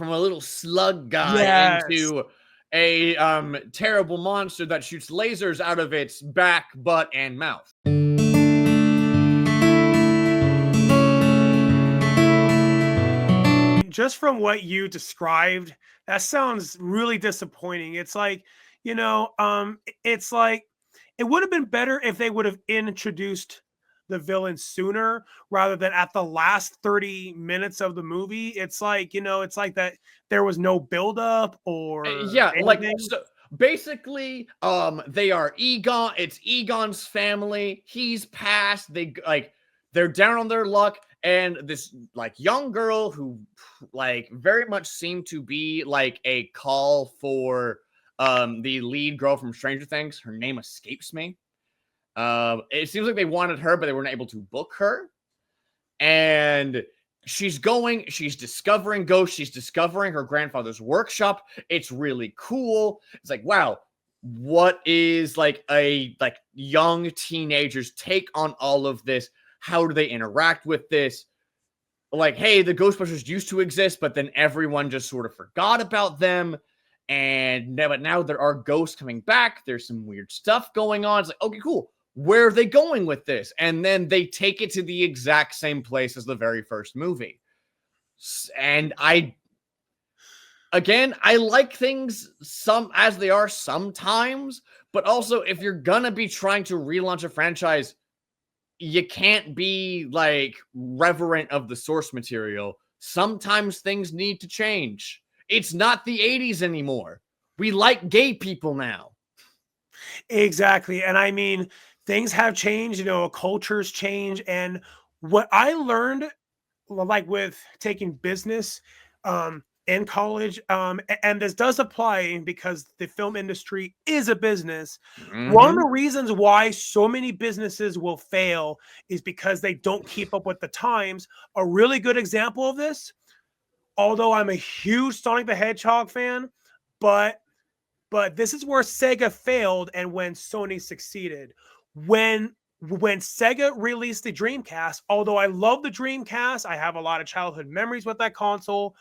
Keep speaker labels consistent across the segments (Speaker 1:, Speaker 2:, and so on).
Speaker 1: from a little slug guy
Speaker 2: Yes.
Speaker 1: into a terrible monster that shoots lasers out of its back, butt, and mouth.
Speaker 2: Just from what you described, that sounds really disappointing. It's like, it's like it would have been better if they would have introduced the villain sooner rather than at the last 30 minutes of the movie. It's like, it's like that there was no buildup or
Speaker 1: Yeah, like
Speaker 2: anything.
Speaker 1: so basically, they are Egon. It's Egon's family. He's passed. They're down on their luck, and this like young girl who like very much seemed to be like a call for the lead girl from Stranger Things. Her name escapes me. It seems like they wanted her, but they weren't able to book her. And she's discovering ghosts. She's discovering her grandfather's workshop. It's really cool. It's like, wow, what is like a young teenager's take on all of this? How do they interact with this? Like, hey, the Ghostbusters used to exist, but then everyone just sort of forgot about them. But now there are ghosts coming back. There's some weird stuff going on. It's like, okay, cool. Where are they going with this? And then they take it to the exact same place as the very first movie. And I like things some as they are sometimes, but also if you're gonna be trying to relaunch a franchise, you can't be like reverent of the source material. Sometimes things need to change. It's not the 80s anymore. We like gay people now.
Speaker 2: Exactly. And I mean, things have changed, cultures change. And what I learned, like with taking business in college, and this does apply because the film industry is a business. One of the reasons why so many businesses will fail is because they don't keep up with the times. A really good example of this, although I'm a huge Sonic the Hedgehog fan, but this is where Sega failed and when Sony succeeded. When Sega released the Dreamcast, although I love the Dreamcast, I have a lot of childhood memories with that console,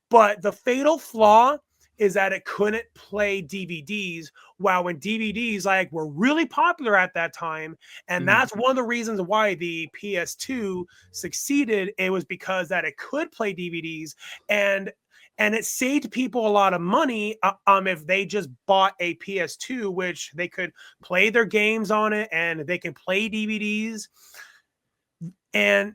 Speaker 2: but the fatal flaw is that it couldn't play DVDs. While when DVDs like were really popular at that time, and that's one of the reasons why the PS2 succeeded. It was because that it could play DVDs, and it saved people a lot of money if they just bought a PS2, which they could play their games on it and they can play DVDs. And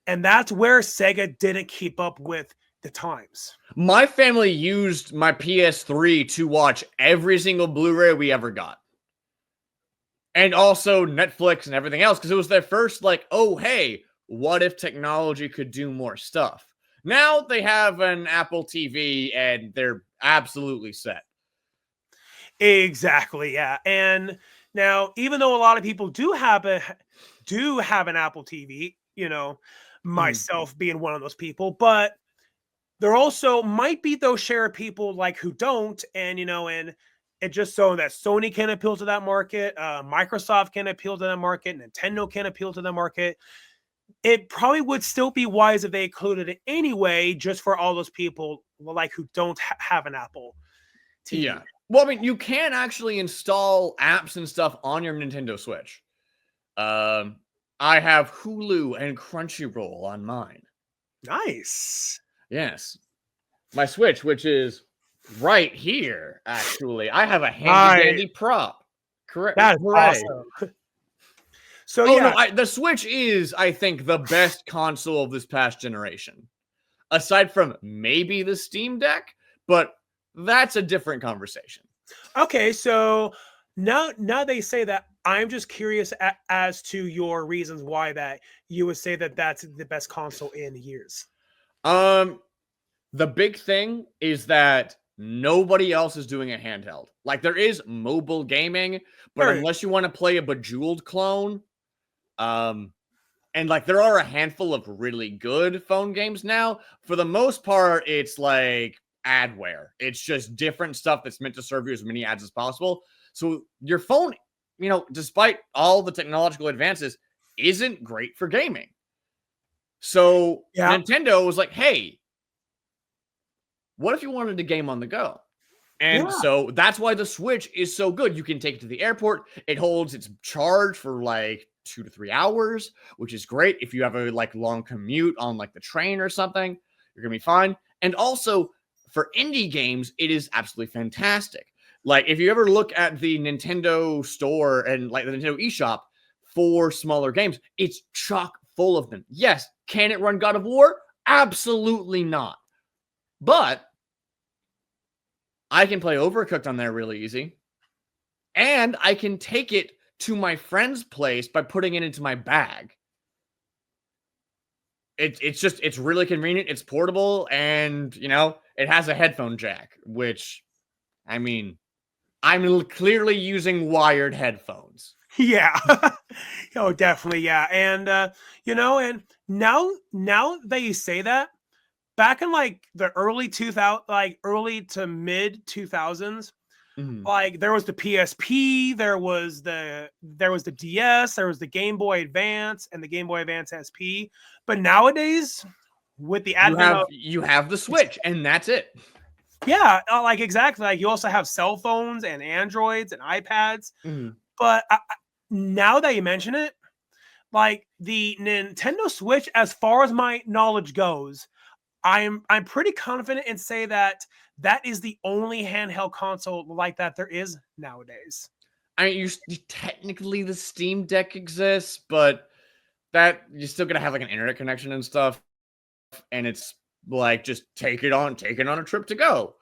Speaker 2: that's where Sega didn't keep up with the times.
Speaker 1: My family used my PS3 to watch every single Blu-ray we ever got. And also Netflix and everything else, because it was their first like, oh, hey, what if technology could do more stuff? Now they have an Apple TV and they're absolutely set.
Speaker 2: Exactly, yeah. And now, even though a lot of people do have an Apple TV, myself being one of those people, but there also might be those share of people like who don't, and and it just so that Sony can appeal to that market, Microsoft can appeal to that market, Nintendo can appeal to the market. It probably would still be wise if they included it anyway, just for all those people like who don't have an Apple TV.
Speaker 1: Yeah. Well, I mean, you can actually install apps and stuff on your Nintendo Switch. I have Hulu and Crunchyroll on mine.
Speaker 2: Nice.
Speaker 1: Yes. My Switch, which is right here, actually. I have a handy-dandy prop. Correct.
Speaker 2: That's awesome. So
Speaker 1: no, the Switch is, I think, the best console of this past generation. Aside from maybe the Steam Deck, but that's a different conversation.
Speaker 2: Okay, so now they say that, I'm just curious as to your reasons why that you would say that that's the best console in years.
Speaker 1: The big thing is that nobody else is doing a handheld. Like, there is mobile gaming, but unless you want to play a Bejeweled clone, and like there are a handful of really good phone games now. For the most part, it's like adware. It's just different stuff that's meant to serve you as many ads as possible. So your phone, despite all the technological advances, isn't great for gaming. So Nintendo was like, hey, what if you wanted a game on the go? And
Speaker 2: Yeah.
Speaker 1: so that's why the Switch is so good. You can take it to the airport. It holds its charge for like 2 to 3 hours, which is great. If you have a like long commute on like the train or something, you're going to be fine. And also for indie games, it is absolutely fantastic. Like if you ever look at the Nintendo store and like the Nintendo eShop for smaller games, it's chock full of them. Yes, can it run God of War? Absolutely not. But I can play Overcooked on there really easy. And I can take it to my friend's place by putting it into my bag. It's really convenient. It's portable, and it has a headphone jack, which, I mean, I'm clearly using wired headphones.
Speaker 2: Yeah. Oh, definitely. Yeah. And, and now that you say that, back in like the early 2000, like early to mid 2000s, like there was the PSP, there was the DS, there was the Game Boy Advance and the Game Boy Advance SP. But nowadays, with the advent of
Speaker 1: you have the Switch, and that's it.
Speaker 2: yeah, like exactly. Like you also have cell phones and Androids and iPads. But now that you mention it, like the Nintendo Switch, as far as my knowledge goes, I'm pretty confident and say that is the only handheld console like that there is nowadays.
Speaker 1: I mean, technically the Steam Deck exists, but that you're still gonna have like an internet connection and stuff, and it's like just take it on a trip to go.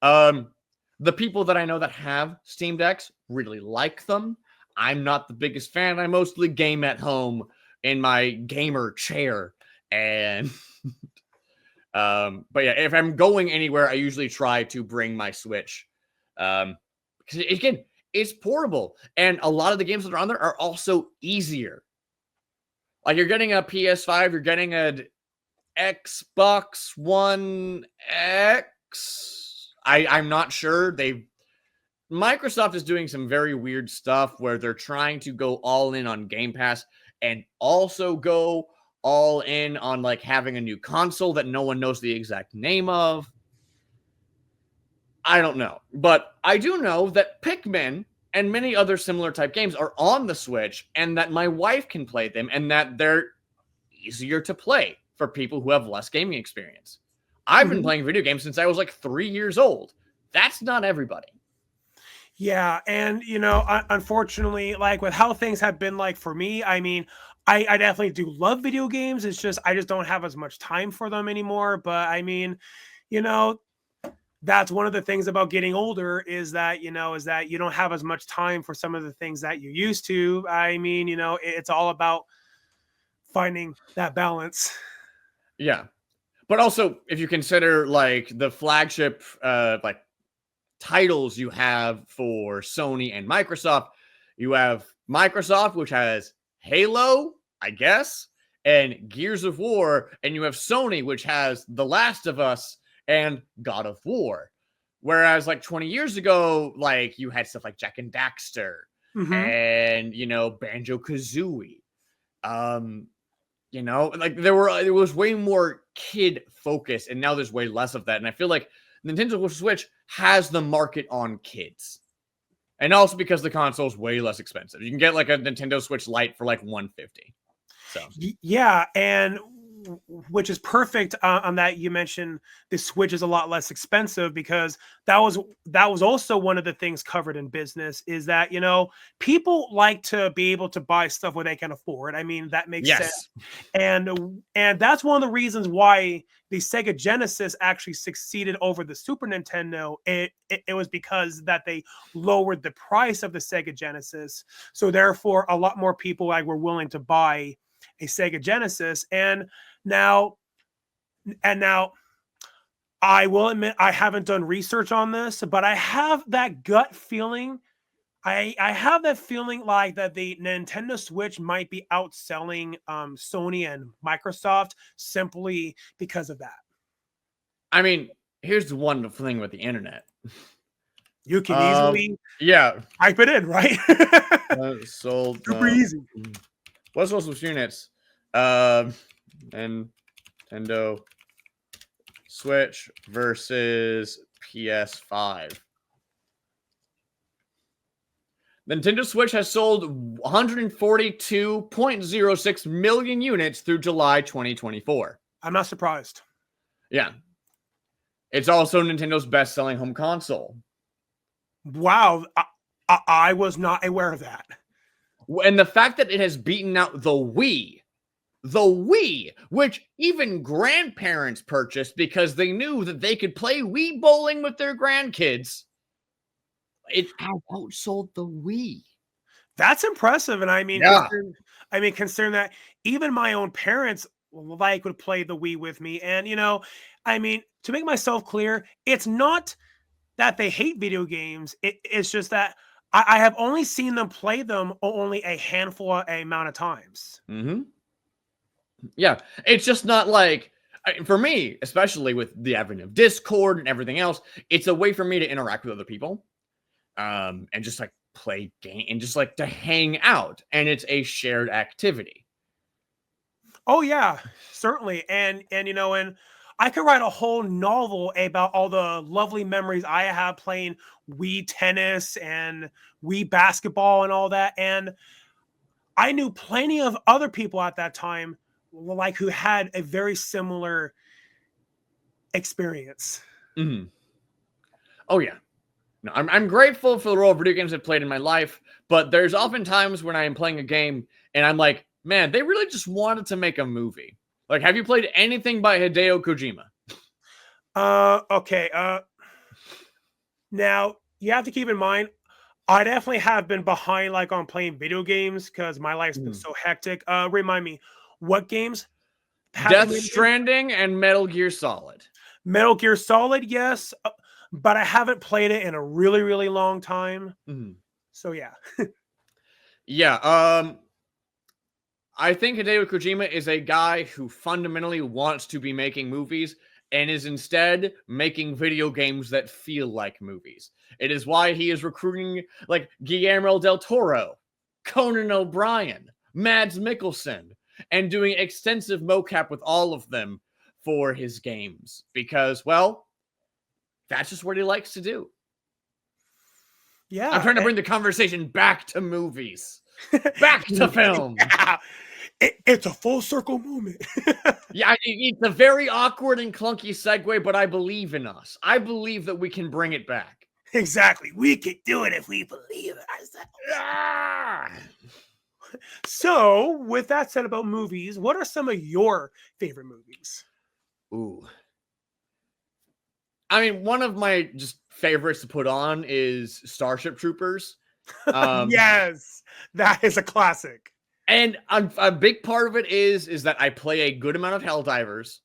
Speaker 1: The people that I know that have Steam Decks really like them. I'm not the biggest fan. I mostly game at home in my gamer chair, and but yeah, if I'm going anywhere, I usually try to bring my Switch. Because again, it's portable, and a lot of the games that are on there are also easier. Like you're getting a PS5, you're getting an Xbox One X. I'm not sure. Microsoft is doing some very weird stuff where they're trying to go all in on Game Pass and also go all in on like having a new console that no one knows the exact name of. I don't know. But I do know that Pikmin and many other similar type games are on the Switch, and that my wife can play them, and that they're easier to play for people who have less gaming experience. I've been playing video games since I was like 3 years old. That's not everybody.
Speaker 2: Yeah, and unfortunately, like with how things have been like for me, I mean, I definitely do love video games. It's just I just don't have as much time for them anymore. But I mean, that's one of the things about getting older is that you don't have as much time for some of the things that you used to. I mean, it's all about finding that balance.
Speaker 1: Yeah. But also, if you consider like the flagship like titles you have for Sony and Microsoft, you have Microsoft, which has Halo, I guess, and Gears of War, and you have Sony, which has The Last of Us and God of War. Whereas like 20 years ago, like you had stuff like Jack and Daxter and Banjo-Kazooie. Like there was way more kid focus, and now there's way less of that. And I feel like Nintendo Switch has the market on kids. And also because the console is way less expensive. You can get like a Nintendo Switch Lite for like $150. So
Speaker 2: yeah, and which is perfect on that. You mentioned the Switch is a lot less expensive because that was also one of the things covered in business is that people like to be able to buy stuff where they can afford. I mean, that makes sense, and that's one of the reasons why the Sega Genesis actually succeeded over the Super Nintendo. It was because that they lowered the price of the Sega Genesis, so therefore a lot more people were willing to buy a Sega Genesis. And now I will admit I haven't done research on this, but I have that gut feeling. I have that feeling like that the Nintendo Switch might be outselling Sony and Microsoft simply because of that.
Speaker 1: I mean, here's the wonderful thing with the internet.
Speaker 2: You can easily type it in, right?
Speaker 1: Sold
Speaker 2: super easy.
Speaker 1: What's those units? Nintendo Switch versus PS5. Nintendo Switch has sold 142.06 million units through July 2024.
Speaker 2: I'm not surprised.
Speaker 1: Yeah. It's also Nintendo's best-selling home console.
Speaker 2: Wow. I was not aware of that.
Speaker 1: And the fact that it has beaten out the Wii, which even grandparents purchased because they knew that they could play Wii bowling with their grandkids, it outsold the Wii.
Speaker 2: That's impressive. And I mean,
Speaker 1: Yeah.
Speaker 2: considering that even my own parents would play the Wii with me. And, I mean, to make myself clear, it's not that they hate video games. It's just that I have only seen them play them only a handful amount of times.
Speaker 1: Mm-hmm. Yeah. It's just not like, for me, especially with the advent of Discord and everything else, it's a way for me to interact with other people. And just like play game and just like to hang out, and it's a shared activity.
Speaker 2: Oh yeah, certainly. And I could write a whole novel about all the lovely memories I have playing Wii tennis and Wii basketball and all that. And I knew plenty of other people at that time who had a very similar experience.
Speaker 1: Mm-hmm. Oh yeah. No, I'm grateful for the role video games I've played in my life, but there's often times when I am playing a game and I'm like, man, they really just wanted to make a movie. Like, have you played anything by Hideo Kojima?
Speaker 2: Okay. Now you have to keep in mind, I definitely have been behind on playing video games because my life's been so hectic. Remind me, what games?
Speaker 1: Death Stranding and Metal Gear Solid.
Speaker 2: Metal Gear Solid, yes, but I haven't played it in a really, really long time.
Speaker 1: Mm-hmm.
Speaker 2: So yeah.
Speaker 1: Yeah. I think Hideo Kojima is a guy who fundamentally wants to be making movies and is instead making video games that feel like movies. It is why he is recruiting like Guillermo del Toro, Conan O'Brien, Mads Mikkelsen, and doing extensive mocap with all of them for his games. Because, well, that's just what he likes to do.
Speaker 2: Yeah.
Speaker 1: I'm trying to bring the conversation back to movies. Back to film.
Speaker 2: Yeah. It's a full circle moment.
Speaker 1: Yeah, it's a very awkward and clunky segue, but I believe in us. I believe that we can bring it back.
Speaker 2: Exactly. We can do it if we believe in ourselves.
Speaker 1: Ah!
Speaker 2: So, with that said about movies, what are some of your favorite movies?
Speaker 1: Ooh. I mean, one of my just favorites to put on is Starship Troopers.
Speaker 2: Yes, that is a classic.
Speaker 1: And a big part of it is that I play a good amount of Helldivers.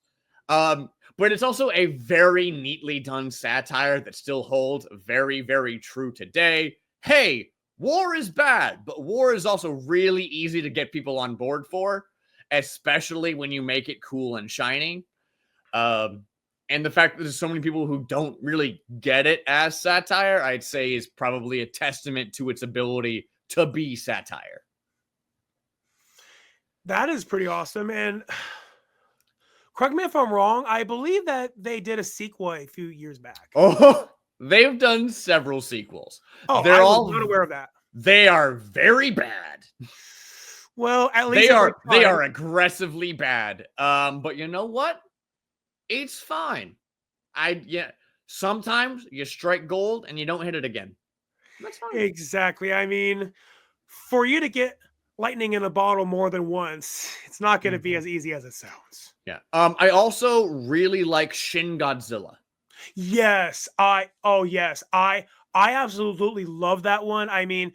Speaker 1: But it's also a very neatly done satire that still holds very, very true today. Hey, war is bad, but war is also really easy to get people on board for, especially when you make it cool and shiny. And the fact that there's so many people who don't really get it as satire, I'd say is probably a testament to its ability to be satire.
Speaker 2: That is pretty awesome. And correct me if I'm wrong, I believe that they did a sequel a few years back.
Speaker 1: Oh, they've done several sequels.
Speaker 2: Oh,
Speaker 1: They're
Speaker 2: all not aware of that.
Speaker 1: They are very bad.
Speaker 2: Well, at least
Speaker 1: they are aggressively bad. But you know what? It's fine. Sometimes you strike gold and you don't hit it again. That's fine.
Speaker 2: Exactly. I mean, for you to get lightning in a bottle more than once, it's not going to be as easy as it sounds.
Speaker 1: Yeah. I also really like Shin Godzilla.
Speaker 2: Yes. I absolutely love that one. I mean,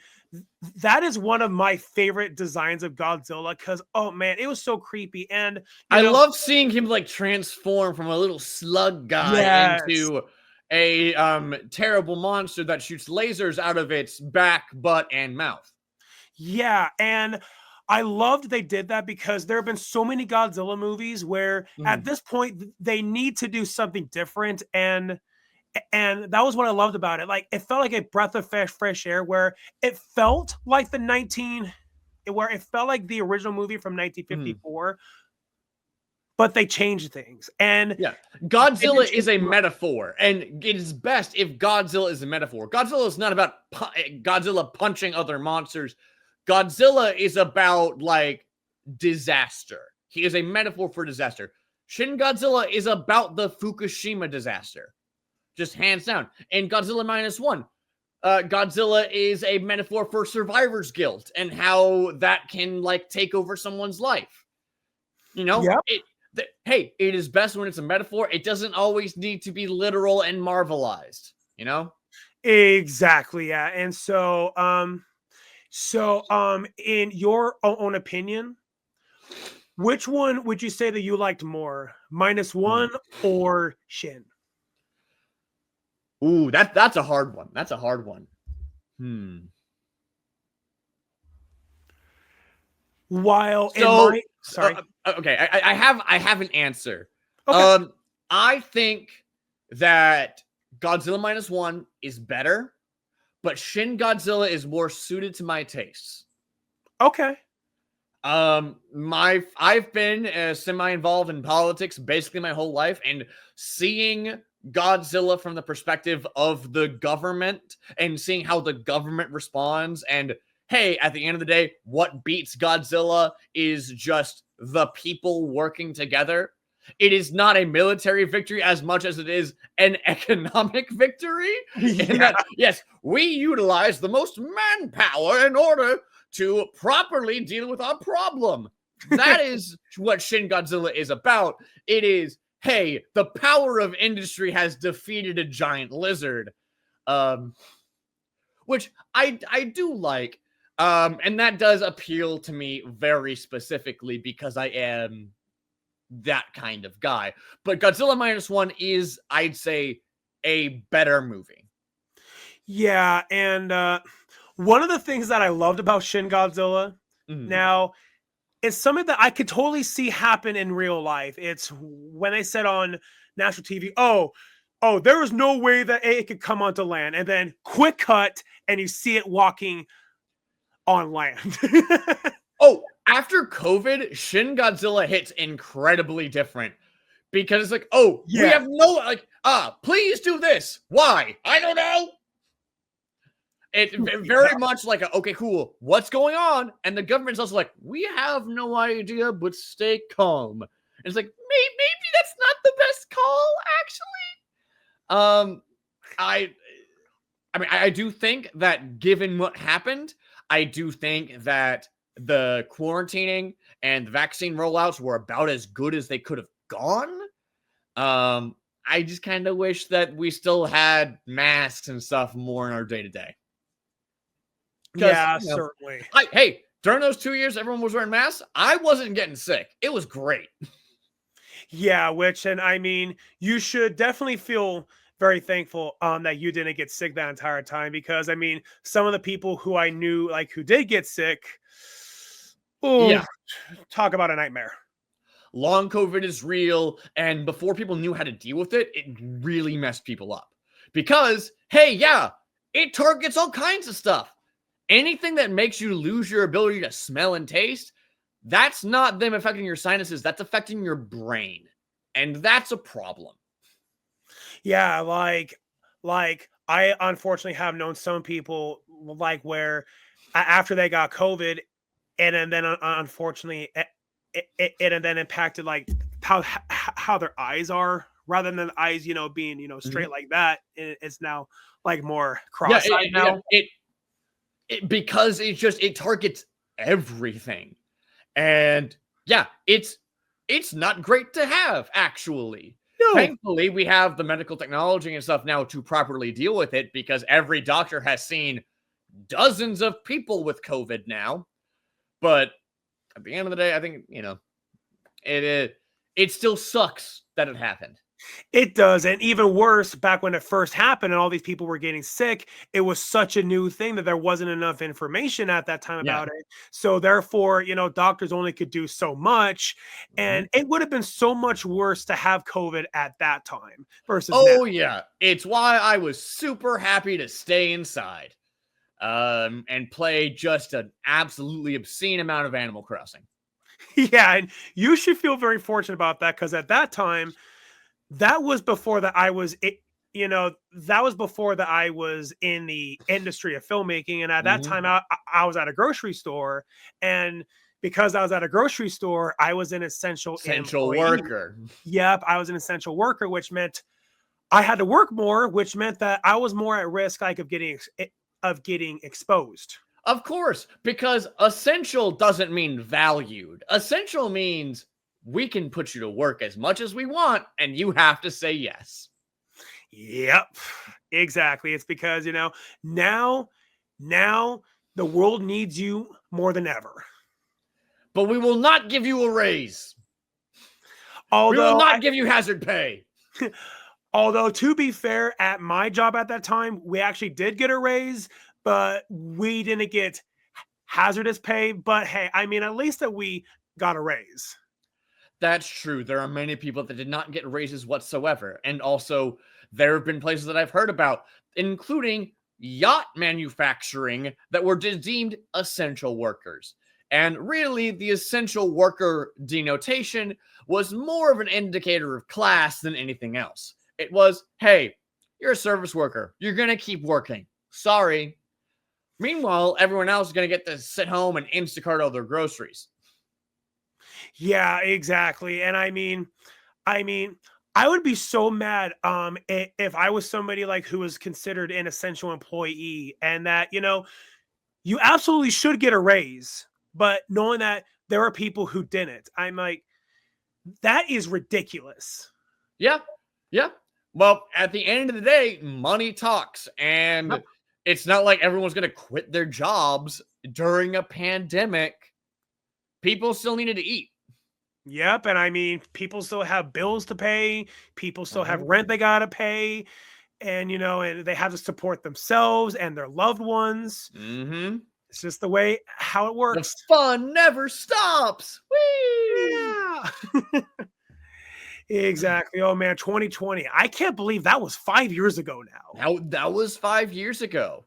Speaker 2: that is one of my favorite designs of Godzilla because, oh man, it was so creepy. And
Speaker 1: I love seeing him like transform from a little slug guy into a terrible monster that shoots lasers out of its back, butt, and mouth.
Speaker 2: Yeah, and I loved they did that because there have been so many Godzilla movies where at this point they need to do something different, and that was what I loved about it. Like it felt like a breath of fresh air, where it felt like it felt like the original movie from 1954, but they change things. And
Speaker 1: Yeah,
Speaker 2: they
Speaker 1: Godzilla
Speaker 2: did change
Speaker 1: is a
Speaker 2: them.
Speaker 1: metaphor, and it is best if Godzilla is a metaphor. Godzilla is not about Godzilla punching other monsters. Godzilla is about like disaster. He is a metaphor for disaster. Shin Godzilla is about the Fukushima disaster, just hands down. And Godzilla minus one, Godzilla is a metaphor for survivor's guilt and how that can like take over someone's life. You know,
Speaker 2: Yep.
Speaker 1: Hey, it is best when it's a metaphor. It doesn't always need to be literal and marvelized, you know?
Speaker 2: Exactly. Yeah. And in your own opinion, which one would you say that you liked more, minus
Speaker 1: Hmm.
Speaker 2: one or Shin?
Speaker 1: Ooh, that's a hard one. That's a hard one. Hmm.
Speaker 2: While in
Speaker 1: So,
Speaker 2: my sorry.
Speaker 1: okay, I have an answer.
Speaker 2: Okay.
Speaker 1: I think that Godzilla minus one is better, but Shin Godzilla is more suited to my tastes.
Speaker 2: Okay.
Speaker 1: I've been semi-involved in politics basically my whole life, and seeing Godzilla from the perspective of the government and seeing how the government responds, and hey, at the end of the day, what beats Godzilla is just the people working together. It is not a military victory as much as it is an economic victory. In
Speaker 2: Yeah.
Speaker 1: that, yes, we utilize the most manpower in order to properly deal with our problem. That is what Shin Godzilla is about. It is, hey, the power of industry has defeated a giant lizard, um, which I do like, and that does appeal to me very specifically because I am that kind of guy. But Godzilla minus one is, I'd say, a better movie.
Speaker 2: Yeah. And one of the things that I loved about Shin Godzilla
Speaker 1: Mhm.
Speaker 2: now is something that I could totally see happen in real life. It's when they said on national TV, oh, there was no way that it could come onto land. And then quick cut, and you see it walking on land.
Speaker 1: Oh, after COVID, Shin Godzilla hits incredibly different because it's like, oh, we
Speaker 2: Yeah.
Speaker 1: have no like, please do this. Why? I don't know. It's very much like, okay, cool. What's going on? And the government's also like, we have no idea, but stay calm. And it's like, maybe that's not the best call, actually. I I mean, I do think that given what happened, I do think that the quarantining and the vaccine rollouts were about as good as they could have gone. I just kind of wish that we still had masks and stuff more in our day to day. Because,
Speaker 2: Yeah, certainly.
Speaker 1: hey, during those 2 years, everyone was wearing masks. I wasn't getting sick. It was great.
Speaker 2: Yeah, which and I mean, you should definitely feel very thankful that you didn't get sick that entire time because I mean, some of the people who I knew like who did get sick, oh,
Speaker 1: Yeah,
Speaker 2: talk about a nightmare.
Speaker 1: long COVID is real. And before people knew how to deal with it, it really messed people up. Because, hey, yeah, it targets all kinds of stuff. Anything that makes you lose your ability to smell and taste, that's not them affecting your sinuses, that's affecting your brain. And that's a problem.
Speaker 2: Yeah, like I unfortunately have known some people like where after they got COVID and then unfortunately it and then impacted like how their eyes are rather than the eyes being
Speaker 1: Mhm.
Speaker 2: straight like that. It's now like more
Speaker 1: Yeah,
Speaker 2: cross-eyed now.
Speaker 1: because it targets everything. And yeah, it's not great to have, actually.
Speaker 2: No.
Speaker 1: Thankfully, we have the medical technology and stuff now to properly deal with it because every doctor has seen dozens of people with COVID now. But at the end of the day, I think, it it still sucks that it happened.
Speaker 2: It does. And even worse, back when it first happened and all these people were getting sick, it was such a new thing that there wasn't enough information at that time
Speaker 1: Yeah.
Speaker 2: about it. So therefore, doctors only could do so much.
Speaker 1: Mhm.
Speaker 2: And it would have been so much worse to have COVID at that time versus now.
Speaker 1: Oh yeah. It's why I was super happy to stay inside. And play just an absolutely obscene amount of Animal Crossing.
Speaker 2: Yeah, and you should feel very fortunate about that because at that time, that was before that I was, that was before that I was in the industry of filmmaking, and at that
Speaker 1: Mhm.
Speaker 2: time, I was at a grocery store, and because I was at a grocery store, I was an essential
Speaker 1: Essential
Speaker 2: employee.
Speaker 1: worker.
Speaker 2: Yep, I was an essential worker, which meant I had to work more, which meant that I was more at risk, like of getting exposed.
Speaker 1: Of course, because essential doesn't mean valued. Essential means we can put you to work as much as we want, and you have to say yes.
Speaker 2: Yep, exactly. It's because now, now the world needs you more than ever.
Speaker 1: But we will not give you a raise. We will
Speaker 2: Although,
Speaker 1: not give you hazard pay.
Speaker 2: although to be fair, at my job at that time, we actually did get a raise, but we didn't get hazardous pay. But hey, I mean, at least that we got a raise.
Speaker 1: That's true. There are many people that did not get raises whatsoever. And also, there have been places that I've heard about, including yacht manufacturing, that were deemed essential workers. And really, the essential worker denotation was more of an indicator of class than anything else. It was, hey, you're a service worker. You're going to keep working. Sorry. Meanwhile, everyone else is going to get to sit home and Instacart all their groceries.
Speaker 2: Yeah, exactly. And I mean, I would be so mad if I was somebody like who was considered an essential employee and that, you absolutely should get a raise, but knowing that there are people who didn't. I'm like, that is ridiculous.
Speaker 1: Yeah. Yeah. Well, at the end of the day, money talks. And
Speaker 2: Yep.
Speaker 1: it's not like everyone's going to quit their jobs during a pandemic. People still needed to eat.
Speaker 2: Yep. And I mean, people still have bills to pay, people still have
Speaker 1: Mhm.
Speaker 2: rent they gotta pay, and and they have to support themselves and their loved ones.
Speaker 1: Mhm.
Speaker 2: It's just the way how it
Speaker 1: The
Speaker 2: works.
Speaker 1: fun never stops. Whee!
Speaker 2: Yeah. Exactly. Oh man, 2020. I can't believe that was 5 years ago now.
Speaker 1: That was 5 years ago.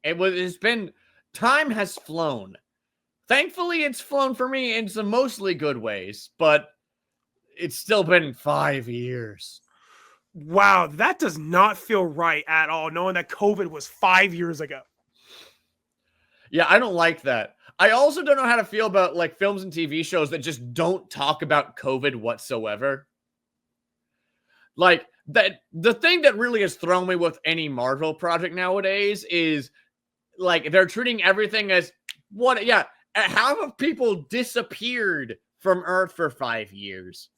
Speaker 1: It's been time has flown. Thankfully, it's flown for me in some mostly good ways, but it's still been 5 years.
Speaker 2: Wow, that does not feel right at all, knowing that COVID was 5 years ago.
Speaker 1: Yeah, I don't like that. I also don't know how to feel about like films and TV shows that just don't talk about COVID whatsoever. Like that the thing that really has thrown me with any Marvel project nowadays is like they're treating everything as what yeah, half of people disappeared from Earth for 5 years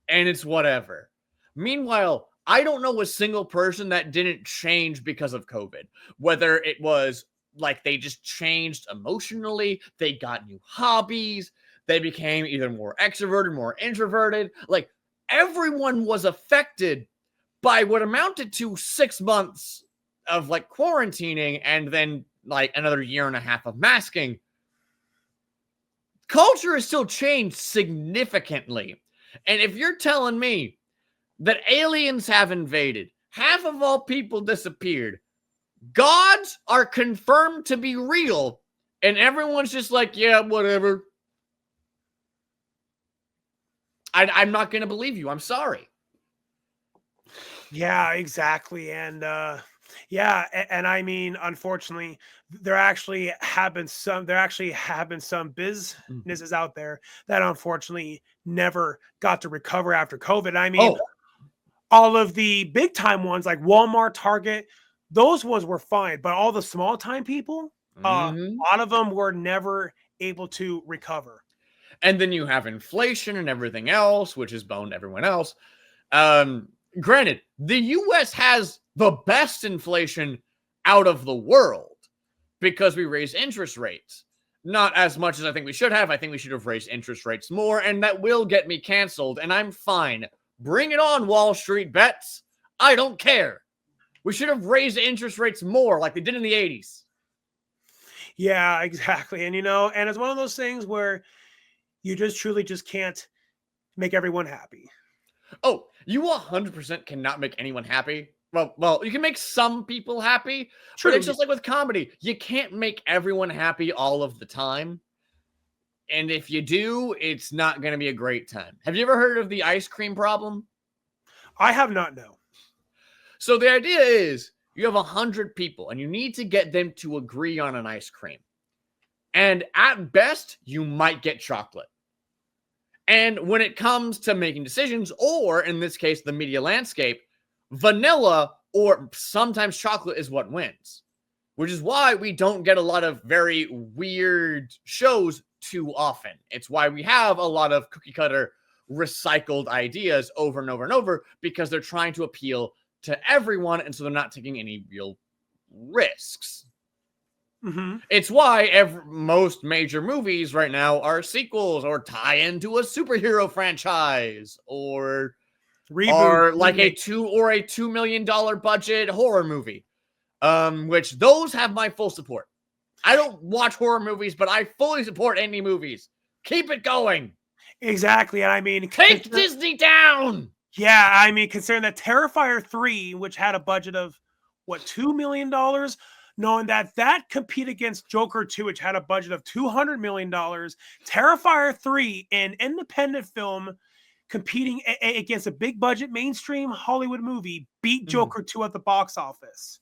Speaker 1: and it's whatever. Meanwhile, I don't know a single person that didn't change because of COVID. Whether it was like they just changed emotionally, they got new hobbies, they became either more extroverted, more introverted. Like everyone was affected by what amounted to 6 months of like quarantining and then like another year and a half of masking. Culture has still changed significantly. And if you're telling me that aliens have invaded, half of all people disappeared, gods are confirmed to be real, and everyone's just like, yeah, whatever. I'm not going to believe you. I'm sorry.
Speaker 2: Yeah, exactly. And yeah, and I mean, unfortunately, there actually have been some
Speaker 1: Mhm.
Speaker 2: businesses out there that unfortunately never got to recover after COVID. I mean,
Speaker 1: Oh,
Speaker 2: all of the big time ones like Walmart, Target, those ones were fine, but all the small time people,
Speaker 1: mhm.
Speaker 2: a lot of them were never able to recover.
Speaker 1: And then you have inflation and everything else, which is boned everyone else. Um, Granted, the US has the best inflation out of the world because we raise interest rates. Not as much as I think we should have. I think we should have raised interest rates more, and that will get me canceled, and I'm fine. Bring it on, Wall Street bets. I don't care. We should have raised interest rates more like they did in the 80s.
Speaker 2: Yeah, exactly. And and it's one of those things where you just truly just can't make everyone happy.
Speaker 1: Oh, you 100% cannot make anyone happy. Well, you can make some people happy, but
Speaker 2: True.
Speaker 1: it's just like with comedy. You can't make everyone happy all of the time. And if you do, it's not going to be a great time. Have you ever heard of the ice cream problem?
Speaker 2: I have not, no.
Speaker 1: So the idea is you have 100 people and you need to get them to agree on an ice cream. And at best, you might get chocolate. And when it comes to making decisions, or in this case, the media landscape, vanilla or sometimes chocolate is what wins. Which is why we don't get a lot of very weird shows too often. It's why we have a lot of cookie cutter recycled ideas over and over and over, because they're trying to appeal to everyone, and so they're not taking any real risks.
Speaker 2: Mm-hmm.
Speaker 1: It's why most major movies right now are sequels or tie into a superhero franchise or
Speaker 2: Reboot,
Speaker 1: are like a $2 million budget horror movie. Which those have my full support. I don't watch horror movies, but I fully support indie movies. Keep it going.
Speaker 2: Exactly. And I mean,
Speaker 1: take Disney down.
Speaker 2: Yeah, I mean, considering that Terrifier 3, which had a budget of what, $2 million, knowing that compete against Joker 2, which had a budget of $200 million, Terrifier 3, an independent film competing against a big budget mainstream Hollywood movie, beat Joker 2 at the box office.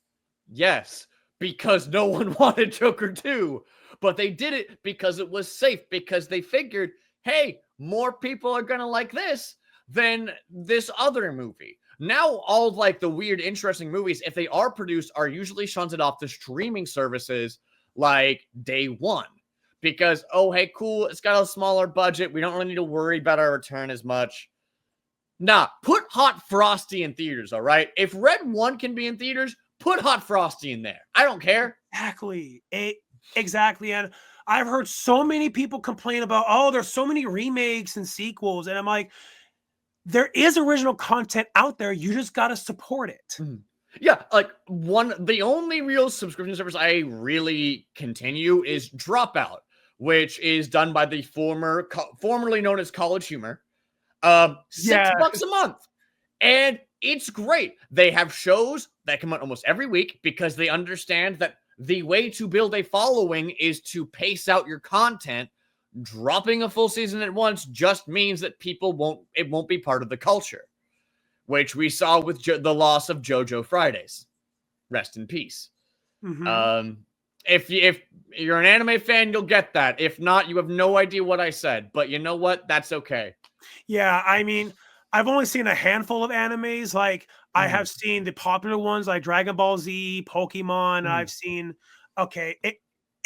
Speaker 1: Yes, because no one wanted Joker 2, but they did it because it was safe, because they figured, hey, more people are going to like this than this other movie. Now, all of like the weird, interesting movies, if they are produced, are usually shunted off to streaming services like day one. Because, oh, hey, cool, it's got a smaller budget. We don't really need to worry about our return as much. Nah, put Hot Frosty in theaters, all right? If Red 1 can be in theaters, put Hot Frosty in there. I don't care.
Speaker 2: Exactly. Exactly. And I've heard so many people complain about, oh, there's so many remakes and sequels. And I'm like, there is original content out there. You just got to support it.
Speaker 1: Yeah, like the only real subscription service I really continue is Dropout, which is done by the formerly known as College Humor. $6 a month. And it's great. They have shows that come out almost every week because they understand that the way to build a following is to pace out your content. Dropping a full season at once just means that it won't be part of the culture, which we saw with the loss of JoJo Fridays. Rest in peace.
Speaker 2: Mm-hmm.
Speaker 1: If you're an anime fan, you'll get that. If not, you have no idea what I said. But you know what? That's okay.
Speaker 2: Yeah, I mean, I've only seen a handful of animes. Like, I have seen the popular ones like Dragon Ball Z, Pokemon. I've seen,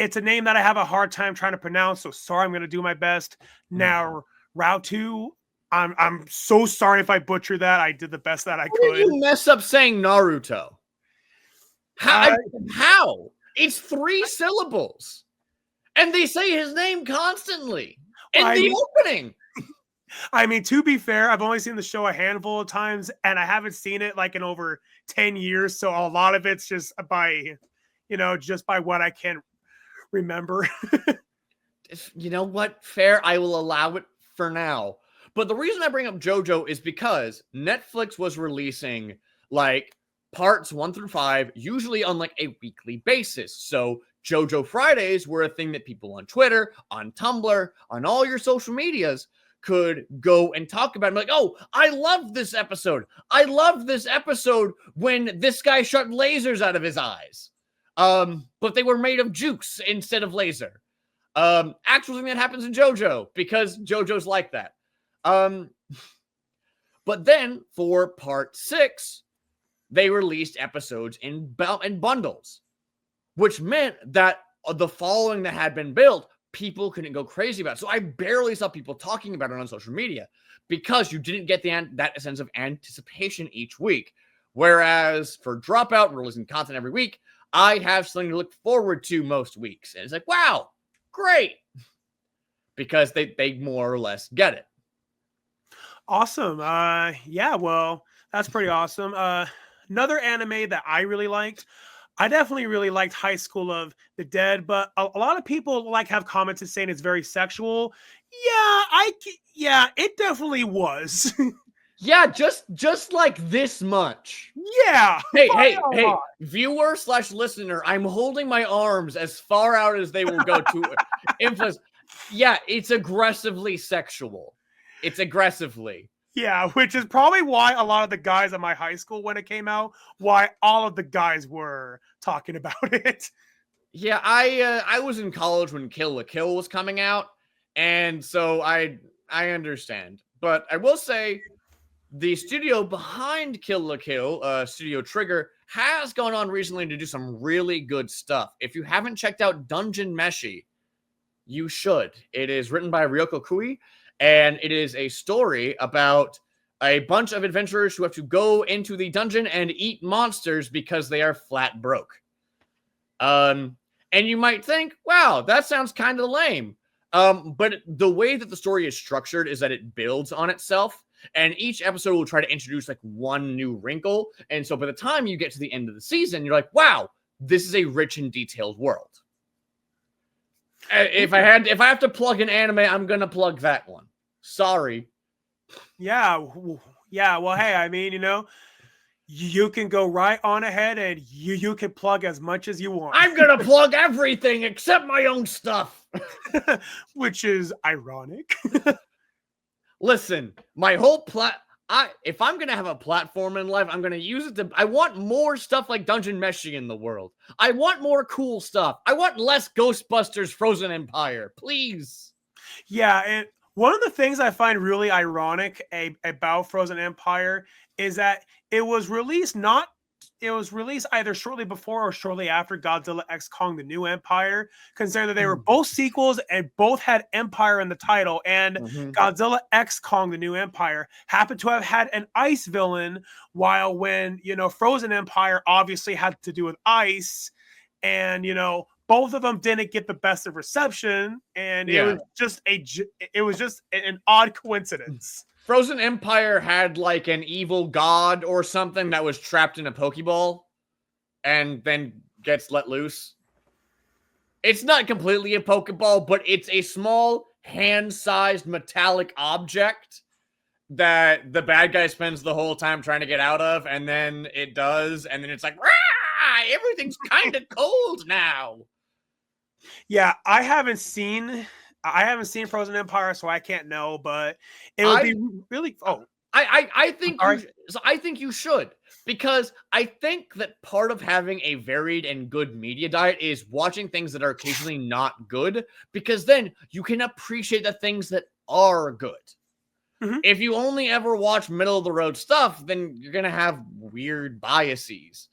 Speaker 2: it's a name that I have a hard time trying to pronounce, so sorry, I'm going to do my best. Now, Rautu, I'm so sorry if I butcher that. I did the best that I could.
Speaker 1: Did you mess up saying Naruto? How? It's 3 syllables. And they say his name constantly in the opening.
Speaker 2: I mean, to be fair, I've only seen the show a handful of times, and I haven't seen it like in over 10 years. So a lot of it's just by what I can remember.
Speaker 1: You know what? Fair. I will allow it for now. But the reason I bring up JoJo is because Netflix was releasing like parts 1 through 5, usually on like a weekly basis. So JoJo Fridays were a thing that people on Twitter, on Tumblr, on all your social medias could go and talk about. Like, oh, I love this episode. I love this episode when this guy shot lasers out of his eyes. But they were made of jukes instead of laser. Actual thing that happens in JoJo, because JoJo's like that. But then for part 6, they released episodes in bundles, which meant that the following that had been built, people couldn't go crazy about it. So I barely saw people talking about it on social media because you didn't get that sense of anticipation each week. Whereas for Dropout, releasing content every week, I have something to look forward to most weeks. And it's like, wow, great. Because they more or less get it.
Speaker 2: Awesome. Yeah, well, that's pretty awesome. Another anime that I really liked, I definitely really liked High School of the Dead, but a lot of people have commented saying it's very sexual. Yeah, it definitely was.
Speaker 1: Yeah, just like this much.
Speaker 2: Yeah.
Speaker 1: Hey, viewer/listener, I'm holding my arms as far out as they will go to influence. Yeah, it's aggressively sexual. It's aggressively.
Speaker 2: Yeah, which is probably why a lot of the guys at my high school when it came out, why all of the guys were talking about it.
Speaker 1: Yeah, I was in college when Kill la Kill was coming out, and so I understand. But I will say the studio behind Kill la Kill, Studio Trigger, has gone on recently to do some really good stuff. If you haven't checked out Dungeon Meshi, you should. It is written by Ryoko Kui, and it is a story about a bunch of adventurers who have to go into the dungeon and eat monsters because they are flat broke. And you might think, wow, that sounds kind of lame. But the way that the story is structured is that it builds on itself, and each episode will try to introduce like one new wrinkle. And so by the time you get to the end of the season, you're like, wow, this is a rich and detailed world. If I have to plug an anime, I'm gonna plug that one. Sorry.
Speaker 2: Yeah, yeah. Well, hey, I mean, you can go right on ahead and you can plug as much as you want.
Speaker 1: I'm gonna plug everything except my own stuff.
Speaker 2: Which is ironic.
Speaker 1: Listen, my whole if I'm gonna have a platform in life, I'm gonna use it to. I want more stuff like Dungeon Meshi in the world. I want more cool stuff. I want less Ghostbusters Frozen Empire, please.
Speaker 2: Yeah, and one of the things I find really ironic about Frozen Empire is that it was released either shortly before or shortly after Godzilla X Kong: The New Empire, considering that they were both sequels and both had Empire in the title. And Godzilla X Kong: The New Empire happened to have had an ice villain, while when, Frozen Empire obviously had to do with ice, and, both of them didn't get the best of reception, and it was just an odd coincidence.
Speaker 1: Frozen Empire had like an evil god or something that was trapped in a Pokeball and then gets let loose. It's not completely a Pokeball, but it's a small hand-sized metallic object that the bad guy spends the whole time trying to get out of, and then it does, and then it's like, rah, everything's kind of cold now.
Speaker 2: Yeah, I haven't seen Frozen Empire, so I can't know, but it would be really. Oh,
Speaker 1: I think you should, because I think that part of having a varied and good media diet is watching things that are occasionally not good, because then you can appreciate the things that are good. If you only ever watch middle of the road stuff, then you're gonna have weird biases.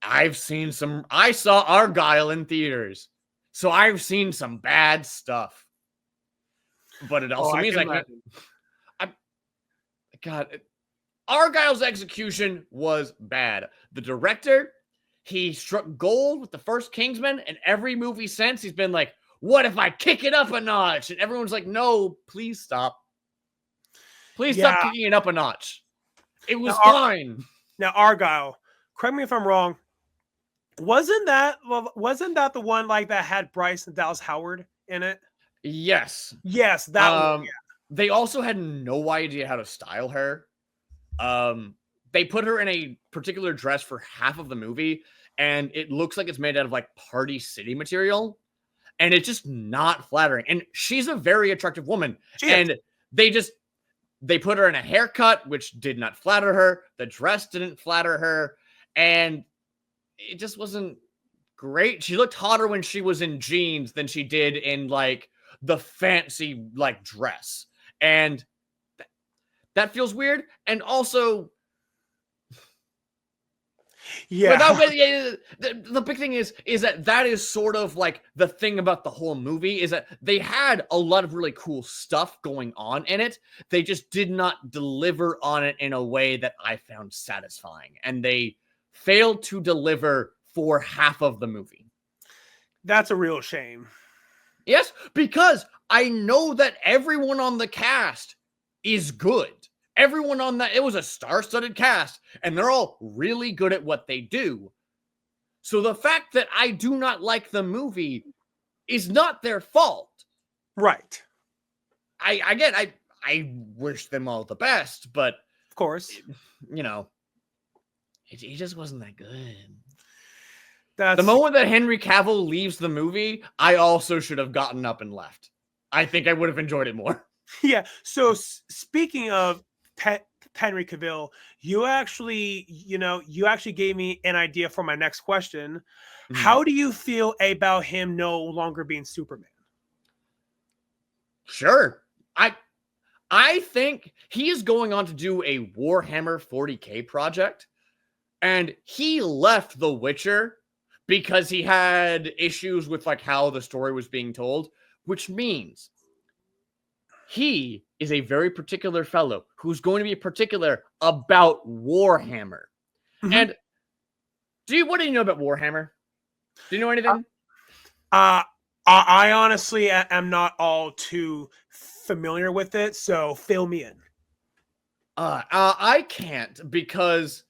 Speaker 1: I saw Argyle in theaters, so I've seen some bad stuff. But it also means Argyle's execution was bad. The director, he struck gold with the first Kingsman, and every movie since he's been like, what if I kick it up a notch? And everyone's like, no, please stop. Please stop kicking it up a notch. It was fine.
Speaker 2: Now, Argyle, correct me if I'm wrong, wasn't that the one like that had Bryce and Dallas Howard in it?
Speaker 1: Yes.
Speaker 2: Yes, that one. Yeah.
Speaker 1: They also had no idea how to style her. They put her in a particular dress for half of the movie, and it looks like it's made out of like Party City material, and it's just not flattering. And she's a very attractive woman, and they put her in a haircut which did not flatter her. The dress didn't flatter her, and it just wasn't great. She looked hotter when she was in jeans than she did in like the fancy like dress, and that feels weird. And also, the big thing is that is sort of like the thing about the whole movie, is that they had a lot of really cool stuff going on in it. They just did not deliver on it in a way that I found satisfying, and they failed to deliver for half of the movie.
Speaker 2: That's a real shame.
Speaker 1: Yes, because I know that everyone on the cast is good. Everyone on that, it was a star-studded cast, and they're all really good at what they do. So the fact that I do not like the movie is not their fault.
Speaker 2: Right.
Speaker 1: I wish them all the best, but
Speaker 2: of course,
Speaker 1: it just wasn't that good. The moment that Henry Cavill leaves the movie, I also should have gotten up and left. I think I would have enjoyed it more.
Speaker 2: Yeah. So speaking of Henry Cavill, you actually gave me an idea for my next question. How do you feel about him no longer being Superman?
Speaker 1: Sure. I think he is going on to do a Warhammer 40K project, and he left The Witcher because he had issues with like how the story was being told, which means he is a very particular fellow who's going to be particular about Warhammer.
Speaker 2: Mm-hmm.
Speaker 1: And what do you know about Warhammer? Do you know anything?
Speaker 2: I honestly am not all too familiar with it, so fill me in.
Speaker 1: I can't, because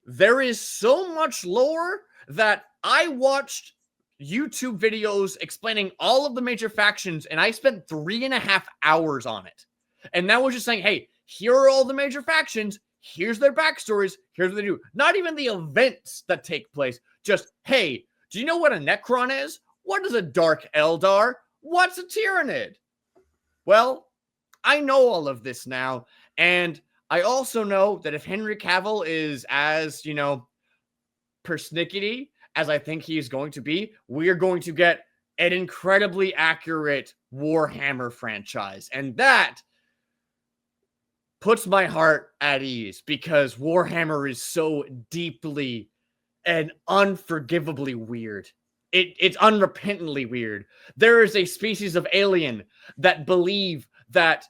Speaker 1: there is so much lore that I watched YouTube videos explaining all of the major factions, and I spent 3.5 hours on it. And that was just saying, hey, here are all the major factions, here's their backstories, here's what they do. Not even the events that take place, just, hey, do you know what a Necron is? What is a Dark Eldar? What's a Tyrannid? Well, I know all of this now, and I also know that if Henry Cavill is as, persnickety as I think he is going to be, we are going to get an incredibly accurate Warhammer franchise. And that puts my heart at ease, because Warhammer is so deeply and unforgivably weird. It's unrepentantly weird. There is a species of alien that believe that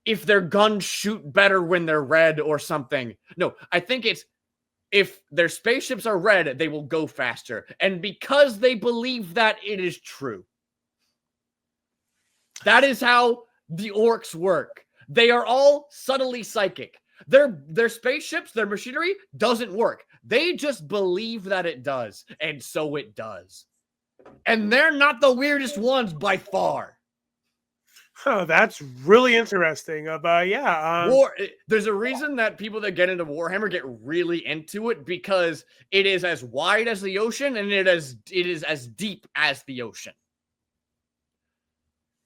Speaker 1: if their guns shoot better when they're red or something. No, I think it's if their spaceships are red, they will go faster. And because they believe that, it is true. That is how the orcs work. They are all subtly psychic. Their spaceships, their machinery doesn't work. They just believe that it does. And so it does. And they're not the weirdest ones by far.
Speaker 2: Oh, that's really interesting.
Speaker 1: There's a reason that people that get into Warhammer get really into it, because it is as wide as the ocean and it is as deep as the ocean.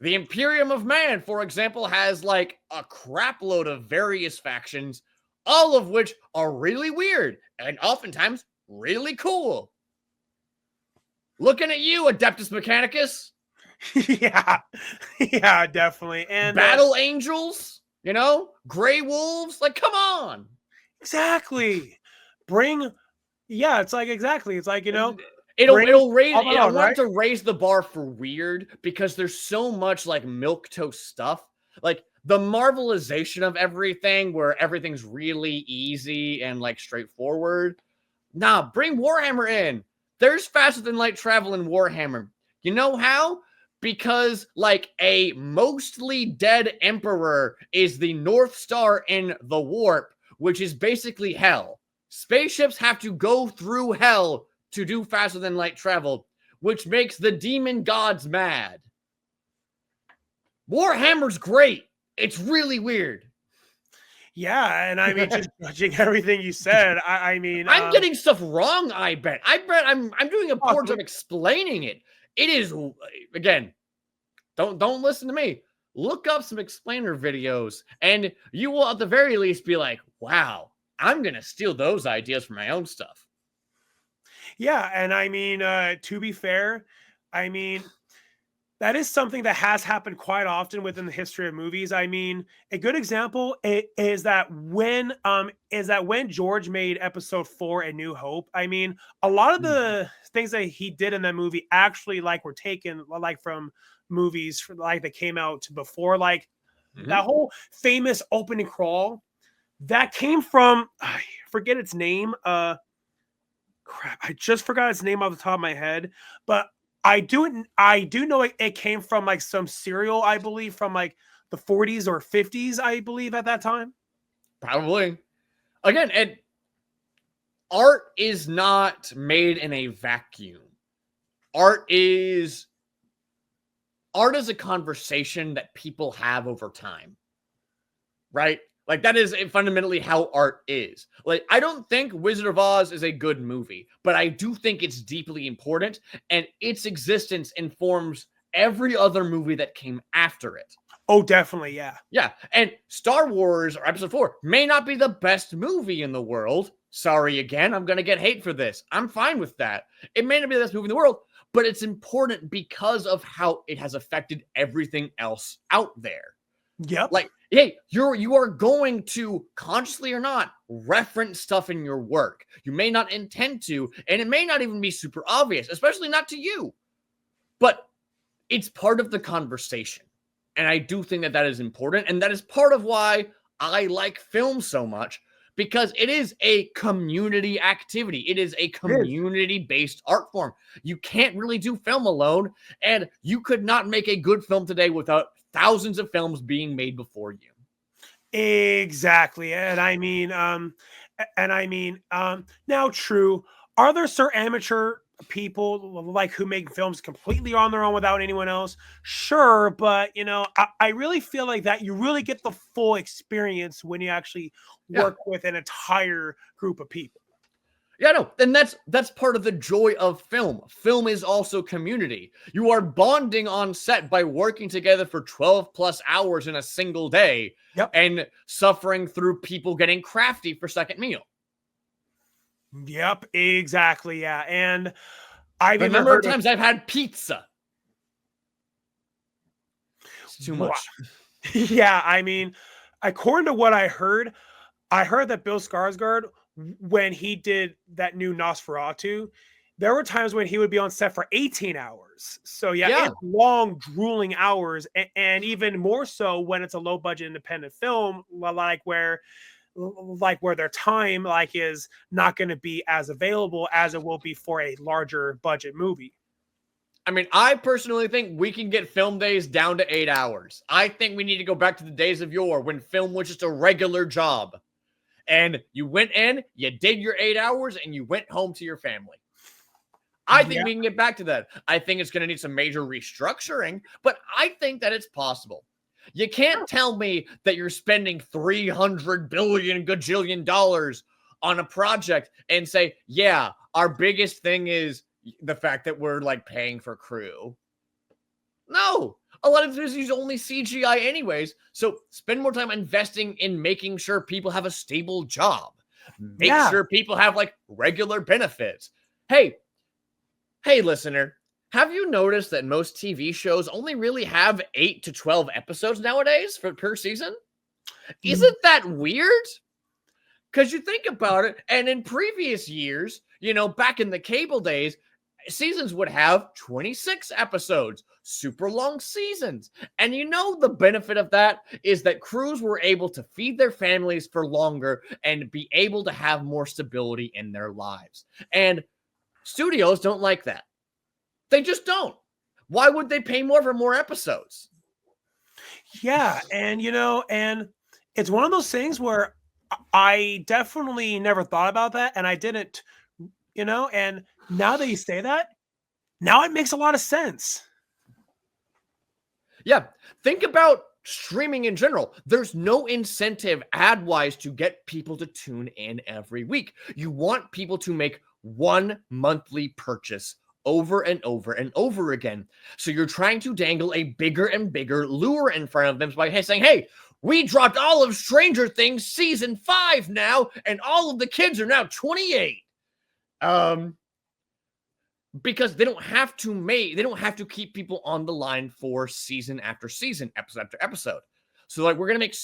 Speaker 1: The Imperium of Man, for example, has like a crap load of various factions, all of which are really weird and oftentimes really cool. Looking at you, Adeptus Mechanicus.
Speaker 2: yeah, definitely. And
Speaker 1: Battle Angels, Grey Wolves, like, come on.
Speaker 2: Exactly. It's like,
Speaker 1: it'll raise, I want to raise the bar for weird, because there's so much like milquetoast stuff, like the marvelization of everything where everything's really easy and like straightforward. Nah, bring Warhammer in. There's faster than light travel in Warhammer. You know how? Because like a mostly dead emperor is the North Star in the warp, which is basically hell. Spaceships have to go through hell to do faster than light travel, which makes the demon gods mad. Warhammer's great. It's really weird.
Speaker 2: Yeah, and I mean, just judging everything you said, I'm
Speaker 1: getting stuff wrong, I bet. I'm doing a poor job explaining it. It is, again, don't listen to me. Look up some explainer videos, and you will at the very least be like, wow, I'm going to steal those ideas for my own stuff.
Speaker 2: Yeah, and I mean, to be fair, I mean, that is something that has happened quite often within the history of movies. I mean, a good example is that when George made Episode 4, A New Hope, I mean, a lot of the things that he did in that movie actually were taken from movies that came out before, that whole famous opening crawl that came from, I forget its name. Crap, I just forgot its name off the top of my head, but I do know it came from some cereal, I believe, from the 40s or 50s, I believe, at that time.
Speaker 1: Probably. Again, art is not made in a vacuum. Art is a conversation that people have over time, right? Like, that is fundamentally how art is. Like, I don't think Wizard of Oz is a good movie, but I do think it's deeply important, and its existence informs every other movie that came after it.
Speaker 2: Oh, definitely, yeah.
Speaker 1: Yeah, and Star Wars or Episode 4 may not be the best movie in the world. Sorry again, I'm going to get hate for this. I'm fine with that. It may not be the best movie in the world, but it's important because of how it has affected everything else out there.
Speaker 2: Yep.
Speaker 1: Like, hey, you are going to, consciously or not, reference stuff in your work. You may not intend to, and it may not even be super obvious, especially not to you. But it's part of the conversation. And I do think that that is important. And that is part of why I like film so much, because it is a community activity. It is a community-based art form. You can't really do film alone, and you could not make a good film today without thousands of films being made before you.
Speaker 2: Exactly. Now true. Are there certain amateur people like who make films completely on their own without anyone else? Sure, but I really feel like that you really get the full experience when you actually work with an entire group of people.
Speaker 1: Yeah, no, and that's part of the joy of film. Film is also community. You are bonding on set by working together for 12 plus hours in a single day and suffering through people getting crafty for second meal.
Speaker 2: Yep, exactly. Yeah. And I've
Speaker 1: The
Speaker 2: even
Speaker 1: number of
Speaker 2: heard
Speaker 1: times I've had pizza. It's too much.
Speaker 2: Yeah, according to what I heard that Bill Skarsgård, when he did that new Nosferatu, there were times when he would be on set for 18 hours. So yeah. It's long, drooling hours, and even more so when it's a low budget independent film, like where their time is not going to be as available as it will be for a larger budget movie.
Speaker 1: I mean, I personally think we can get film days down to 8 hours. I think we need to go back to the days of yore when film was just a regular job. And you went in, you did your 8 hours, and you went home to your family. I think we can get back to that. I think it's going to need some major restructuring, but I think that it's possible. You can't tell me that you're spending $300 billion gajillion dollars on a project and say, yeah, our biggest thing is the fact that we're paying for crew. No, a lot of this is only CGI anyways. So spend more time investing in making sure people have a stable job. Make sure people have regular benefits. Hey, listener, have you noticed that most TV shows only really have 8 to 12 episodes nowadays per season? Isn't that weird? Because you think about it, and in previous years, back in the cable days, seasons would have 26 episodes, super long seasons. And the benefit of that is that crews were able to feed their families for longer and be able to have more stability in their lives. And studios don't like that. They just don't. Why would they pay more for more episodes?
Speaker 2: Yeah, and and it's one of those things where I definitely never thought about that, and I didn't, and now that you say that, now it makes a lot of sense.
Speaker 1: Yeah, think about streaming in general. There's no incentive ad-wise to get people to tune in every week. You want people to make one monthly purchase over and over and over again. So you're trying to dangle a bigger and bigger lure in front of them by saying, hey, we dropped all of Stranger Things season 5 now, and all of the kids are now 28. Because they don't have to keep people on the line for season after season, episode after episode. So we're going to make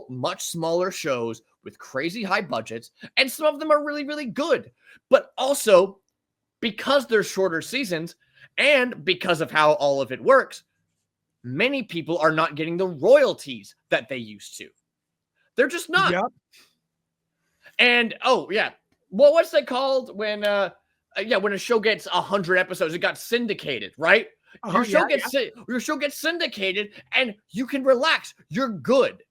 Speaker 1: much smaller shows with crazy high budgets, and some of them are really, really good. But also, because they're shorter seasons, and because of how all of it works, many people are not getting the royalties that they used to. They're just not.
Speaker 2: Yep.
Speaker 1: And, well, what's that called when a show gets 100 episodes, it got syndicated, right? Your show gets syndicated, and you can relax. You're good.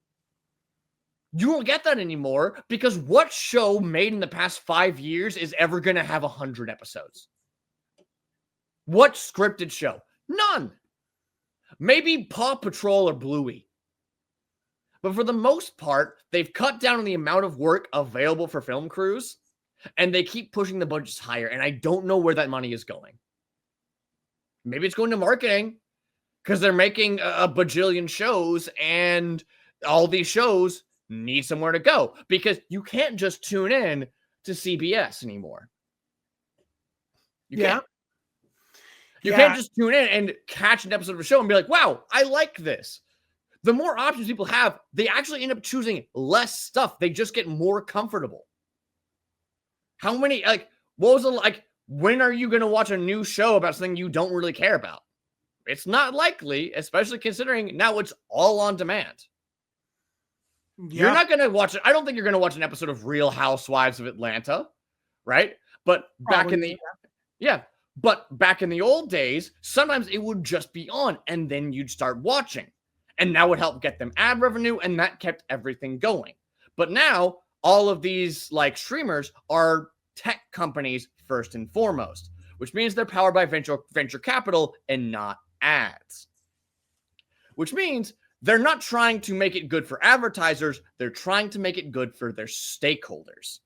Speaker 1: You won't get that anymore, because what show made in the past 5 years is ever going to have 100 episodes? What scripted show? None. Maybe Paw Patrol or Bluey. But for the most part, they've cut down on the amount of work available for film crews, and they keep pushing the budgets higher. And I don't know where that money is going. Maybe it's going to marketing because they're making a bajillion shows, and all these shows need somewhere to go because you can't just tune in to CBS anymore. You can't. You can't just tune in and catch an episode of a show and be like, wow, I like this. The more options people have, they actually end up choosing less stuff. They just get more comfortable. How many, like, what was it like? When are you going to watch a new show about something you don't really care about? It's not likely, especially considering now it's all on demand. You're not going to watch it. I don't think you're going to watch an episode of Real Housewives of Atlanta, right? But back in the, but back in the old days, sometimes it would just be on and then you'd start watching. And that would help get them ad revenue, and that kept everything going. But now all of these like streamers are tech companies first and foremost, which means they're powered by venture capital and not ads. Which means they're not trying to make it good for advertisers, they're trying to make it good for their stakeholders.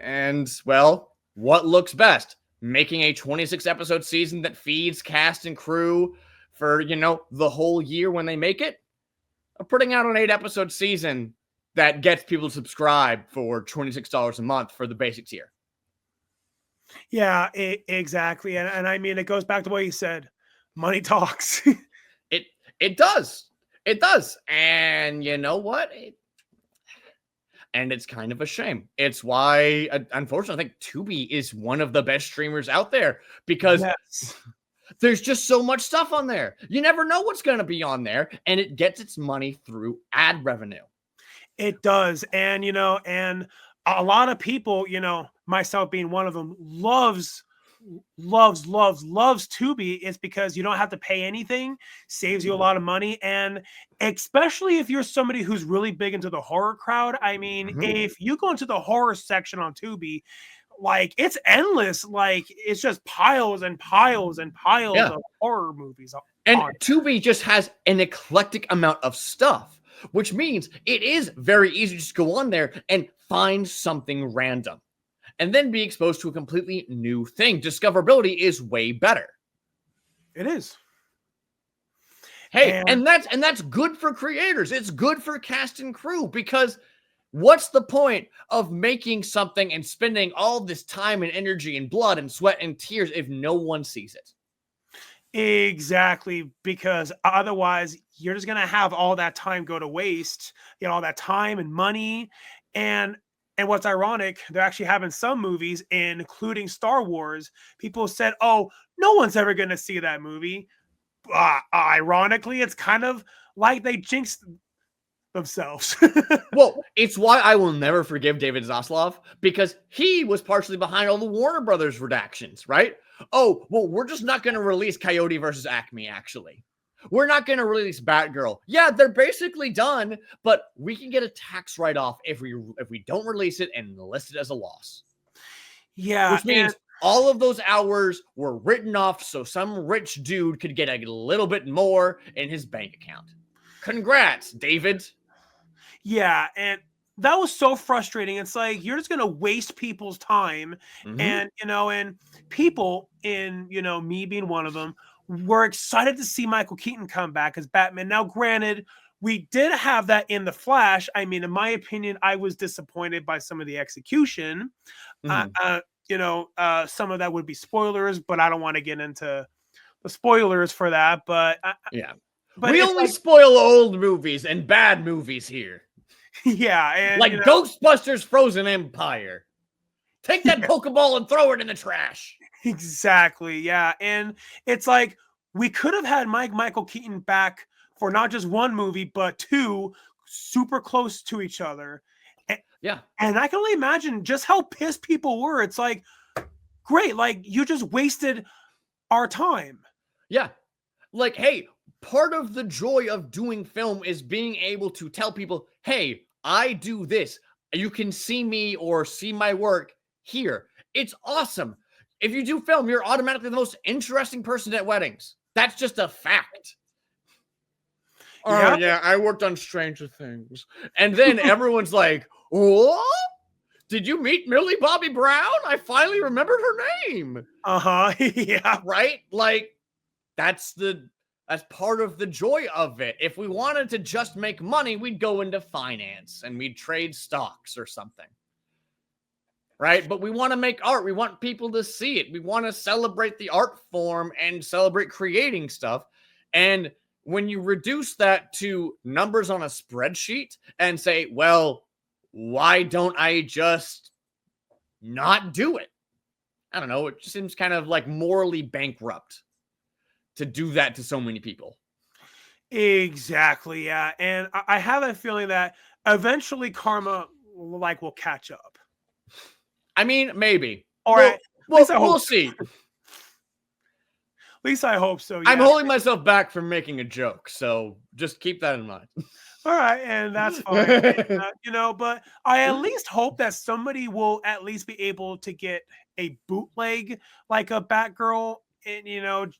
Speaker 1: And, well, what looks best? Making a 26-episode season that feeds cast and crew for, you know, the whole year when they make it? Or putting out an 8-episode season that gets people to subscribe for $26 a month for the basic tier?
Speaker 2: Yeah, exactly. And I mean, it goes back to what you said. Money talks.
Speaker 1: It does. It does. And you know what? And it's kind of a shame. It's why, unfortunately, I think Tubi is one of the best streamers out there because there's just so much stuff on there. You never know what's going to be on there, and it gets its money through ad revenue.
Speaker 2: It does. And, you know, and a lot of people, you know, myself being one of them, loves Tubi. It's because you don't have to pay anything, saves you a lot of money. And especially if you're somebody who's really big into the horror crowd. I mean, if you go into the horror section on Tubi, like it's endless. Like it's just piles and piles and piles of horror movies.
Speaker 1: And Tubi just has an eclectic amount of stuff, which means it is very easy to just go on there and find something random and then be exposed to a completely new thing. Discoverability is way better.
Speaker 2: It is.
Speaker 1: Hey, and that's good for creators. It's good for cast and crew, because what's the point of making something and spending all this time and energy and blood and sweat and tears if no one sees it?
Speaker 2: Exactly, because otherwise you're just going to have all that time go to waste, you know, all that time and money. And what's ironic, they're actually having some movies, including Star Wars. People said, oh, no one's ever going to see that movie. Ironically, it's kind of like they jinxed themselves.
Speaker 1: Well, it's why I will never forgive David Zaslav, because he was partially behind all the Warner Brothers redactions, right? Oh, well, we're just not going to release Coyote versus Acme, actually. We're not going to release Batgirl. Yeah, they're basically done, but we can get a tax write-off if we don't release it and list it as a loss.
Speaker 2: Yeah.
Speaker 1: Which means all of those hours were written off so some rich dude could get a little bit more in his bank account. Congrats, David.
Speaker 2: Yeah, and that was so frustrating. It's like you're just going to waste people's time. And, you know, and people, in, you know, me being one of them, were excited to see Michael Keaton come back as Batman. Now, granted, we did have that in The Flash. I mean, in my opinion, I was disappointed by some of the execution. You know, some of that would be spoilers, but I don't want to get into the spoilers for that. But
Speaker 1: but we only spoil old movies and bad movies here.
Speaker 2: Yeah, and
Speaker 1: like, you know, Ghostbusters Frozen Empire. Take that Pokeball and throw it in the trash.
Speaker 2: Exactly, yeah. And it's like we could have had Michael Keaton back for not just one movie, but two, super close to each other. And, and I can only imagine just how pissed people were. It's like, great, like you just wasted our time.
Speaker 1: Yeah. Like, hey, part of the joy of doing film is being able to tell people, hey, I do this. You can see me or see my work here. It's awesome. If you do film, you're automatically the most interesting person at weddings. That's just a fact. Oh
Speaker 2: Yeah.
Speaker 1: yeah, I worked on Stranger Things. And then everyone's like, what? Did you meet Millie Bobby Brown? I finally remembered her name.
Speaker 2: Yeah.
Speaker 1: Right? Like, that's part of the joy of it. If we wanted to just make money, we'd go into finance and we'd trade stocks or something. Right? But we want to make art. We want people to see it. We want to celebrate the art form and celebrate creating stuff. And when you reduce that to numbers on a spreadsheet and say, well, why don't I just not do it? I don't know. It just seems kind of like morally bankrupt to do that to so many people.
Speaker 2: Exactly. Yeah. And I have a feeling that eventually karma will catch up.
Speaker 1: I mean, maybe.
Speaker 2: All right.
Speaker 1: We'll see.
Speaker 2: At least I hope so.
Speaker 1: I'm
Speaker 2: Yeah.
Speaker 1: holding myself back from making a joke, so just keep that in mind.
Speaker 2: All right, and that's fine. But I at least hope that somebody will at least be able to get a bootleg like a Batgirl, and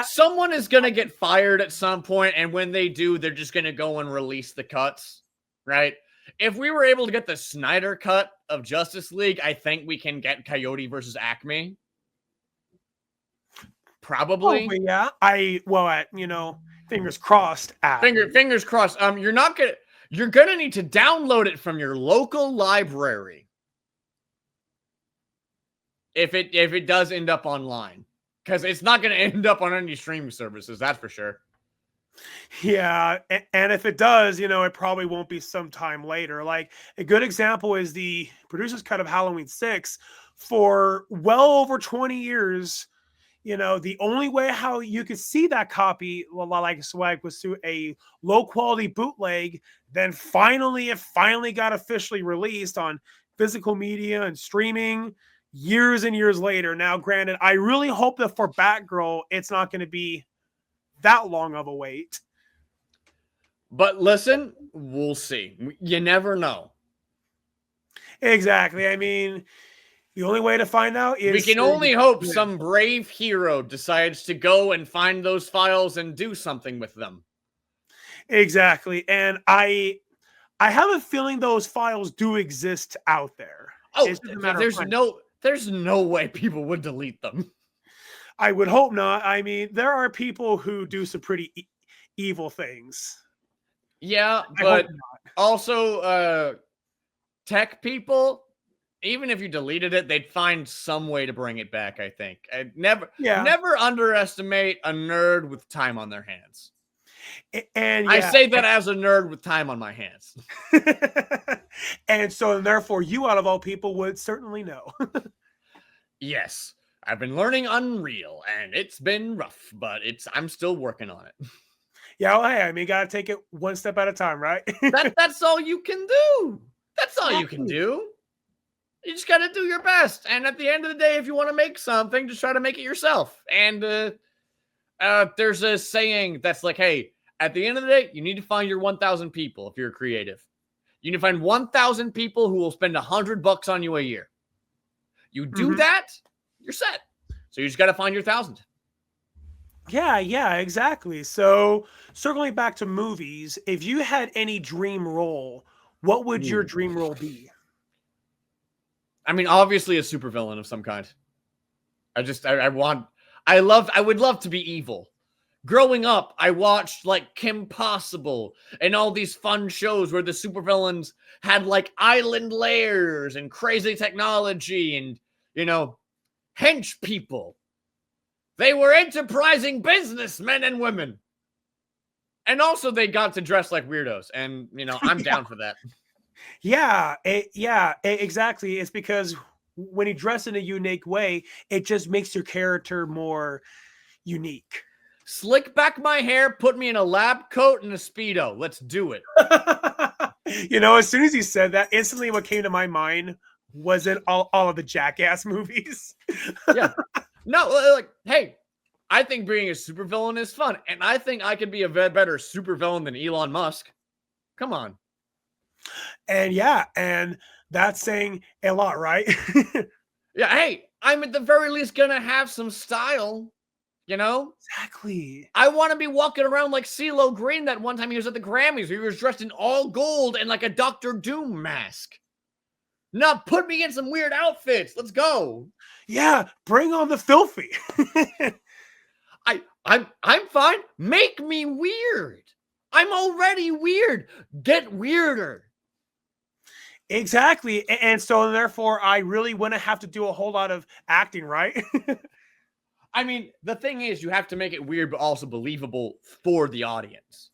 Speaker 1: someone is gonna get fired at some point, and when they do, they're just gonna go and release the cuts, right? If we were able to get the Snyder cut of Justice League, I think we can get Coyote versus Acme. Probably.
Speaker 2: Oh, yeah. Fingers crossed.
Speaker 1: Fingers crossed. You're gonna need to download it from your local library. If it does end up online. Because it's not gonna end up on any streaming services, that's for sure.
Speaker 2: Yeah, and if it does, it probably won't be some time later. Like a good example is the producer's cut of Halloween 6 for well over 20 years. The only way how you could see that copy, like Swag, was through a low quality bootleg. Then it got officially released on physical media and streaming years and years later. Now, granted, I really hope that for Batgirl, it's not going to be that long of a wait.
Speaker 1: But listen, we'll see. You never know.
Speaker 2: Exactly. I mean, the only way to find out is...
Speaker 1: We can only hope some brave hero decides to go and find those files and do something with them.
Speaker 2: Exactly. And I have a feeling those files do exist out there.
Speaker 1: Oh, there's no way people would delete them.
Speaker 2: I would hope not. I mean, there are people who do some pretty evil things.
Speaker 1: Yeah, but also tech people, even if you deleted it, they'd find some way to bring it back, I think. Never underestimate a nerd with time on their hands.
Speaker 2: And
Speaker 1: I say that as a nerd with time on my hands.
Speaker 2: And so therefore you out of all people would certainly know.
Speaker 1: Yes. I've been learning Unreal and it's been rough, but I'm still working on it.
Speaker 2: Yeah, well, hey, I mean, you gotta take it one step at a time, right?
Speaker 1: That's all you can do. That's all you can do. You just gotta do your best. And at the end of the day, if you want to make something, just try to make it yourself. And there's a saying that's like, hey, at the end of the day, you need to find your 1,000 people if you're creative. You need to find 1,000 people who will spend $100 on you a year. You do that, you're set. So you just got to find your 1,000.
Speaker 2: Yeah, exactly. So circling back to movies, if you had any dream role, what would your dream role be?
Speaker 1: I mean, obviously a supervillain of some kind. I would love to be evil. Growing up, I watched like Kim Possible and all these fun shows where the supervillains had like island layers and crazy technology and, hench people. They were enterprising businessmen and women. And also they got to dress like weirdos. And, I'm down for that.
Speaker 2: Yeah, exactly. It's because when you dress in a unique way, it just makes your character more unique.
Speaker 1: Slick back my hair, put me in a lab coat and a Speedo. Let's do it.
Speaker 2: As soon as you said that, instantly what came to my mind was in all of the Jackass movies.
Speaker 1: Yeah. No, like, hey, I think being a supervillain is fun. And I think I could be a better supervillain than Elon Musk. Come on.
Speaker 2: And that's saying a lot, right?
Speaker 1: Yeah, hey, I'm at the very least going to have some style. You know?
Speaker 2: Exactly.
Speaker 1: I want to be walking around like CeeLo Green that one time he was at the Grammys. He was dressed in all gold and like a Doctor Doom mask. No, put me in some weird outfits. Let's go.
Speaker 2: Yeah, bring on the filthy.
Speaker 1: I'm fine. Make me weird. I'm already weird. Get weirder.
Speaker 2: Exactly. And so therefore I really wouldn't have to do a whole lot of acting, right?
Speaker 1: I mean, the thing is, you have to make it weird, but also believable for the audience.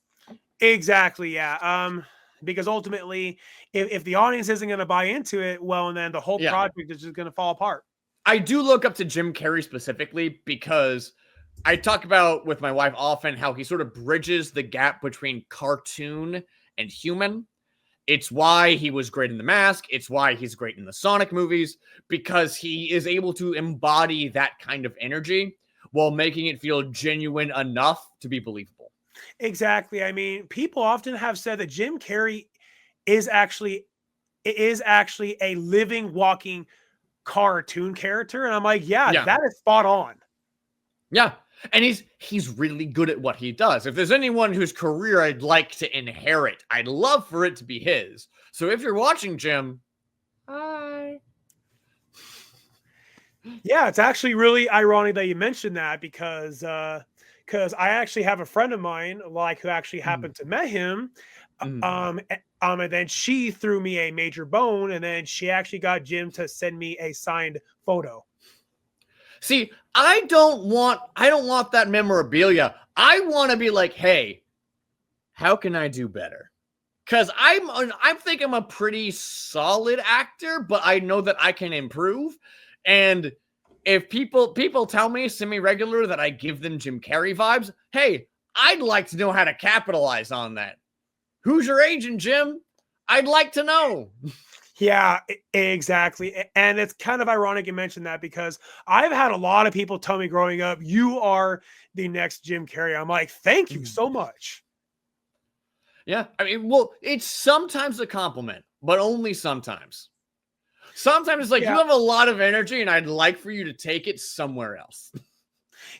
Speaker 2: Exactly. Yeah. Because ultimately, if the audience isn't going to buy into it, well, and then the whole
Speaker 1: Yeah.
Speaker 2: project is just going to fall apart.
Speaker 1: I do look up to Jim Carrey specifically because I talk about with my wife often how he sort of bridges the gap between cartoon and human. It's why he was great in The Mask. It's why he's great in the Sonic movies, because he is able to embody that kind of energy while making it feel genuine enough to be believable.
Speaker 2: Exactly. I mean, people often have said that Jim Carrey is actually a living, walking cartoon character, and I'm like, yeah,
Speaker 1: Yeah.
Speaker 2: that is spot on.
Speaker 1: Yeah. And he's really good at what he does. If there's anyone whose career I'd like to inherit, I'd love for it to be his. So if you're watching, Jim, hi.
Speaker 2: Yeah, it's actually really ironic that you mentioned that because I actually have a friend of mine like who actually happened to met him. And then she threw me a major bone, and then she actually got Jim to send me a signed photo.
Speaker 1: See, I don't want that memorabilia. I want to be like, hey, how can I do better? Because I think I'm a pretty solid actor, but I know that I can improve. And if people tell me semi-regular that I give them Jim Carrey vibes, hey, I'd like to know how to capitalize on that. Who's your agent, Jim? I'd like to know.
Speaker 2: Yeah, exactly. And it's kind of ironic you mentioned that because I've had a lot of people tell me growing up, you are the next Jim Carrey. I'm like, thank you so much.
Speaker 1: Yeah, I mean, well, it's sometimes a compliment, but only sometimes. Sometimes it's like,
Speaker 2: Yeah.
Speaker 1: you have a lot of energy and I'd like for you to take it somewhere else.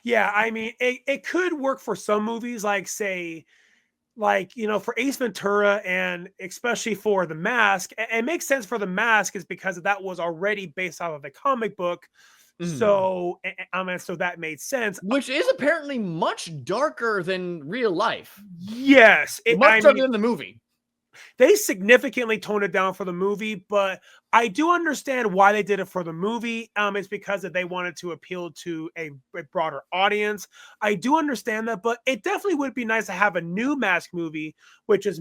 Speaker 2: Yeah, I mean, it could work for some movies, like say, like for Ace Ventura, and especially for The Mask. It makes sense for The Mask is because that was already based off of a comic book, so I mean, so that made sense.
Speaker 1: Which is apparently much darker than real life.
Speaker 2: Yes,
Speaker 1: Much darker than the movie.
Speaker 2: They significantly toned it down for the movie, but I do understand why they did it for the movie. It's because that they wanted to appeal to a broader audience. I do understand that, but it definitely would be nice to have a new Mask movie, which is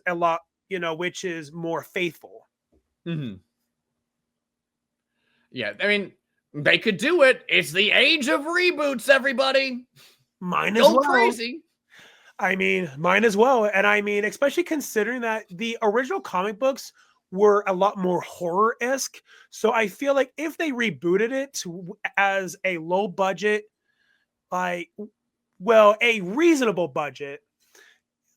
Speaker 2: a lot, which is more faithful.
Speaker 1: Yeah, I mean, they could do it. It's the age of reboots, everybody.
Speaker 2: Mine as well.
Speaker 1: Go crazy.
Speaker 2: I mean, mine as well. And I mean, especially considering that the original comic books were a lot more horror-esque. So I feel like if they rebooted it as a low budget, a reasonable budget,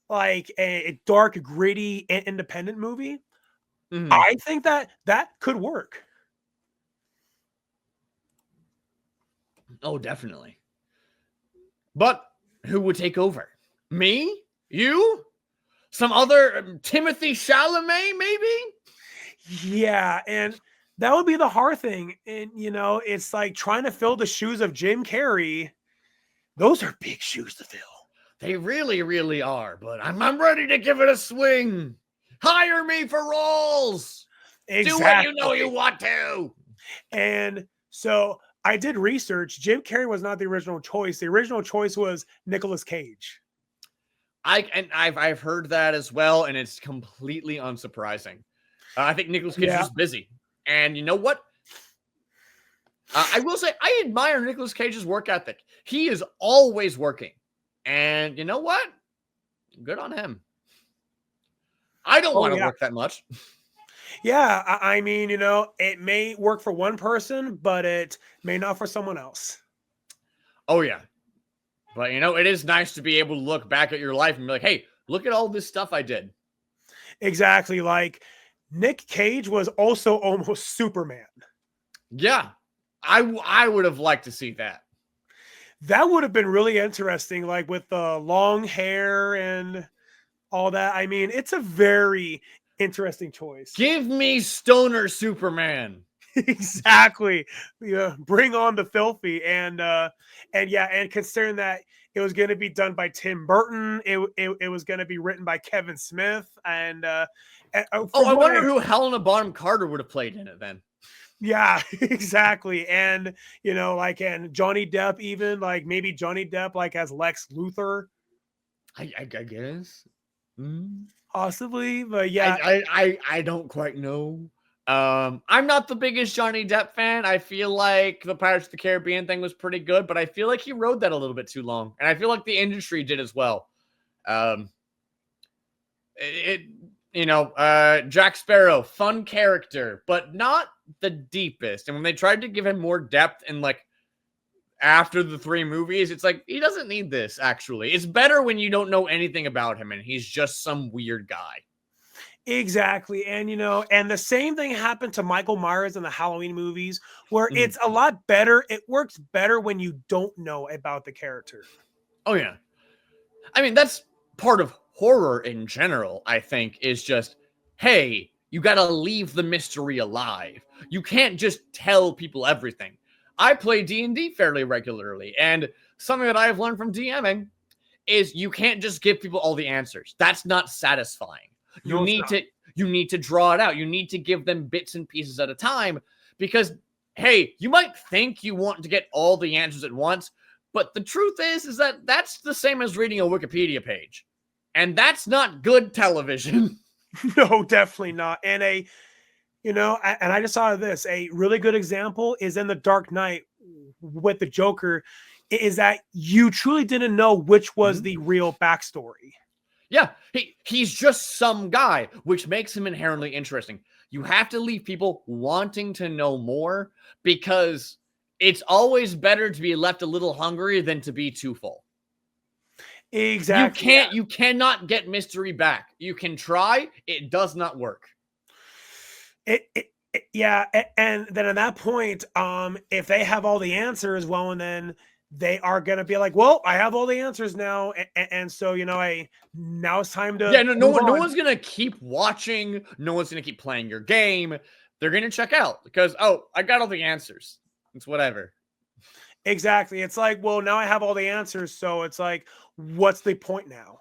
Speaker 2: like a dark, gritty, independent movie, I think that could work.
Speaker 1: Oh, definitely. But who would take over? Me? You? Some other Timothy Chalamet, maybe?
Speaker 2: Yeah, and that would be the hard thing. And it's like trying to fill the shoes of Jim Carrey. Those are big shoes to fill.
Speaker 1: They really, really are. But I'm ready to give it a swing. Hire me for roles. Exactly. Do what you know you want to.
Speaker 2: And so I did research. Jim Carrey was not the original choice. The original choice was Nicolas Cage.
Speaker 1: I've heard that as well, and it's completely unsurprising. I think Nicolas Cage is just busy. And you know what? I will say I admire Nicolas Cage's work ethic. He is always working. And you know what? Good on him. I don't want to work that much.
Speaker 2: Yeah, I mean, it may work for one person, but it may not for someone else.
Speaker 1: Oh, yeah. But, it is nice to be able to look back at your life and be like, hey, look at all this stuff I did.
Speaker 2: Exactly. Like, Nick Cage was also almost Superman.
Speaker 1: Yeah. I would have liked to see that.
Speaker 2: That would have been really interesting, like with the long hair and all that. I mean, it's a very interesting choice.
Speaker 1: Give me Stoner Superman.
Speaker 2: Exactly. Yeah, bring on the filthy and yeah, and considering that it was going to be done by Tim Burton, it was going to be written by Kevin Smith and
Speaker 1: Oh,
Speaker 2: from
Speaker 1: I
Speaker 2: what
Speaker 1: wonder
Speaker 2: I
Speaker 1: who Helena Bonham Carter would have played in it then.
Speaker 2: yeah, exactly. And like and Johnny Depp even like maybe Johnny Depp like as Lex Luthor
Speaker 1: I guess. Mm.
Speaker 2: possibly, but
Speaker 1: I,
Speaker 2: yeah,
Speaker 1: I I don't quite know. I'm not the biggest Johnny Depp fan. I feel like the Pirates of the Caribbean thing was pretty good, but I feel like he rode that a little bit too long, and I feel like the industry did as well. Um, it Jack Sparrow, fun character, but not the deepest. And when they tried to give him more depth and like after the 3 movies, it's like he doesn't need this. Actually, it's better when you don't know anything about him and he's just some weird guy.
Speaker 2: exactly. And and the same thing happened to Michael Myers in the Halloween movies, where
Speaker 1: Mhm.
Speaker 2: it's a lot better. It works better when you don't know about the character.
Speaker 1: Oh yeah, I mean that's part of horror in general. I think is just hey, you got to leave the mystery alive. You can't just tell people everything. I play D&D fairly regularly, and something that I have learned from DMing is you can't just give people all the answers. That's not satisfying. You
Speaker 2: No, it's
Speaker 1: need
Speaker 2: not.
Speaker 1: to you need to draw it out. You need to give them bits and pieces at a time because hey, you might think you want to get all the answers at once, but the truth is that that's the same as reading a Wikipedia page. And that's not good television.
Speaker 2: No, definitely not. And and I just saw this. A really good example is in the Dark Knight with the Joker. Is that you truly didn't know which was
Speaker 1: Mhm.
Speaker 2: the real backstory.
Speaker 1: Yeah, he's just some guy, which makes him inherently interesting. You have to leave people wanting to know more because it's always better to be left a little hungry than to be too full.
Speaker 2: Exactly. Yeah.
Speaker 1: You cannot get mystery back. You can try, it does not work.
Speaker 2: Yeah, and then at that point, if they have all the answers, well, and then they are gonna be like, well, I have all the answers now, and so now it's time to
Speaker 1: Yeah,
Speaker 2: move
Speaker 1: no
Speaker 2: on.
Speaker 1: one's gonna keep watching. No one's gonna keep playing your game. They're gonna check out because oh, I got all the answers. It's whatever.
Speaker 2: Exactly. It's like, well, now I have all the answers, so it's like, what's the point now?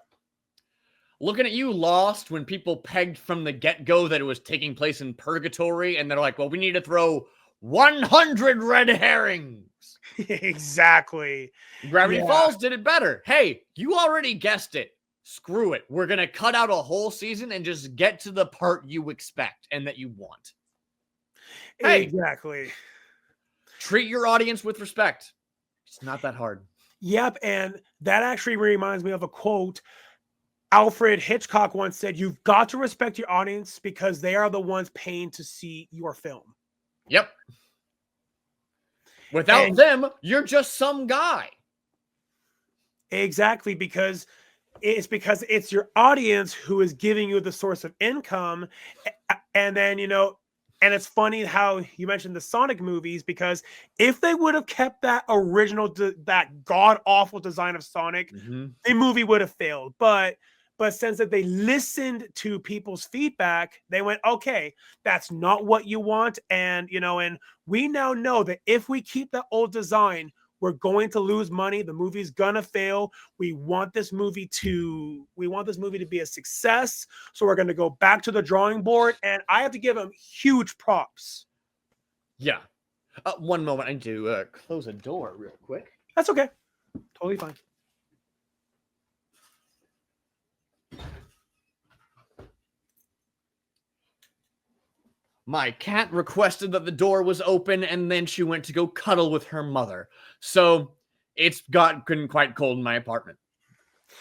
Speaker 1: Looking at you, Lost, when people pegged from the get go that it was taking place in purgatory, and they're like, well, we need to throw 100 red herrings.
Speaker 2: Exactly.
Speaker 1: Gravity
Speaker 2: Yeah.
Speaker 1: Falls did it better. Hey, you already guessed it. Screw it. We're going to cut out a whole season and just get to the part you expect and that you want. Hey,
Speaker 2: Exactly.
Speaker 1: treat your audience with respect. It's not that hard.
Speaker 2: Yep. And that actually reminds me of a quote Alfred Hitchcock once said, "You've got to respect your audience because they are the ones paying to see your film."
Speaker 1: Yep. Without
Speaker 2: And
Speaker 1: them, you're just some guy.
Speaker 2: exactly because it's your audience who is giving you the source of income. And then, and it's funny how you mentioned the Sonic movies because if they would have kept that original, that god awful design of Sonic,
Speaker 1: Mm-hmm.
Speaker 2: the movie would have failed. But since that they listened to people's feedback, they went, okay, that's not what you want. And, and we now know that if we keep that old design, we're going to lose money. The movie's gonna fail. We want this movie to be a success. So we're gonna go back to the drawing board. And I have to give them huge props.
Speaker 1: Yeah. One moment. I need to close a door real quick.
Speaker 2: That's okay. Totally fine.
Speaker 1: My cat requested that the door was open and then she went to go cuddle with her mother. So it's gotten quite cold in my apartment.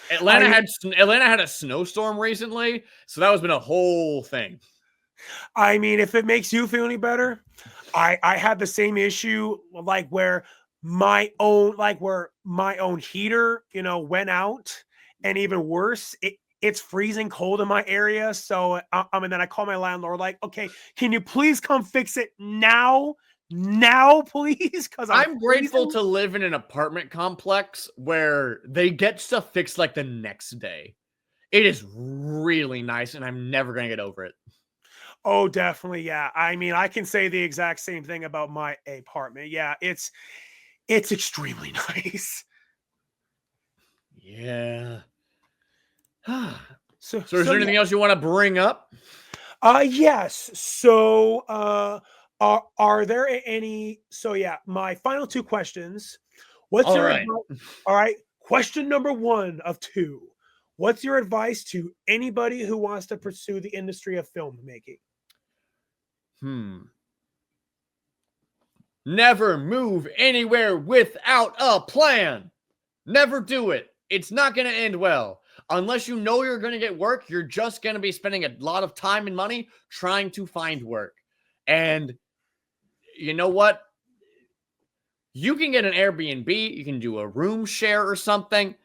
Speaker 1: Atlanta had a snowstorm recently, so that has been a whole thing.
Speaker 2: I mean, if it makes you feel any better, I had the same issue like where my own heater, went out, and even worse, it's freezing cold in my area. So and then I call my landlord like, okay, can you please come fix it now? now, please, because
Speaker 1: I'm grateful
Speaker 2: freezing.
Speaker 1: to live in an apartment complex where they get stuff fixed like the next day. It is really nice, and I'm never gonna get over it.
Speaker 2: Oh, definitely. Yeah. I mean, I can say the exact same thing about my apartment. Yeah, it's extremely nice.
Speaker 1: Yeah. So
Speaker 2: So
Speaker 1: is
Speaker 2: so
Speaker 1: there
Speaker 2: yeah.
Speaker 1: anything else you want to bring up?
Speaker 2: Yes. So are there any so yeah, my final two questions. What's
Speaker 1: All
Speaker 2: your
Speaker 1: right.
Speaker 2: advice? All right. Question number 1 of 2. What's your advice to anybody who wants to pursue the industry of filmmaking?
Speaker 1: Hmm. Never move anywhere without a plan. Never do it. It's not going to end well. Unless you know you're going to get work, you're just going to be spending a lot of time and money trying to find work. And you know what? You can get an Airbnb, you can do a room share or something.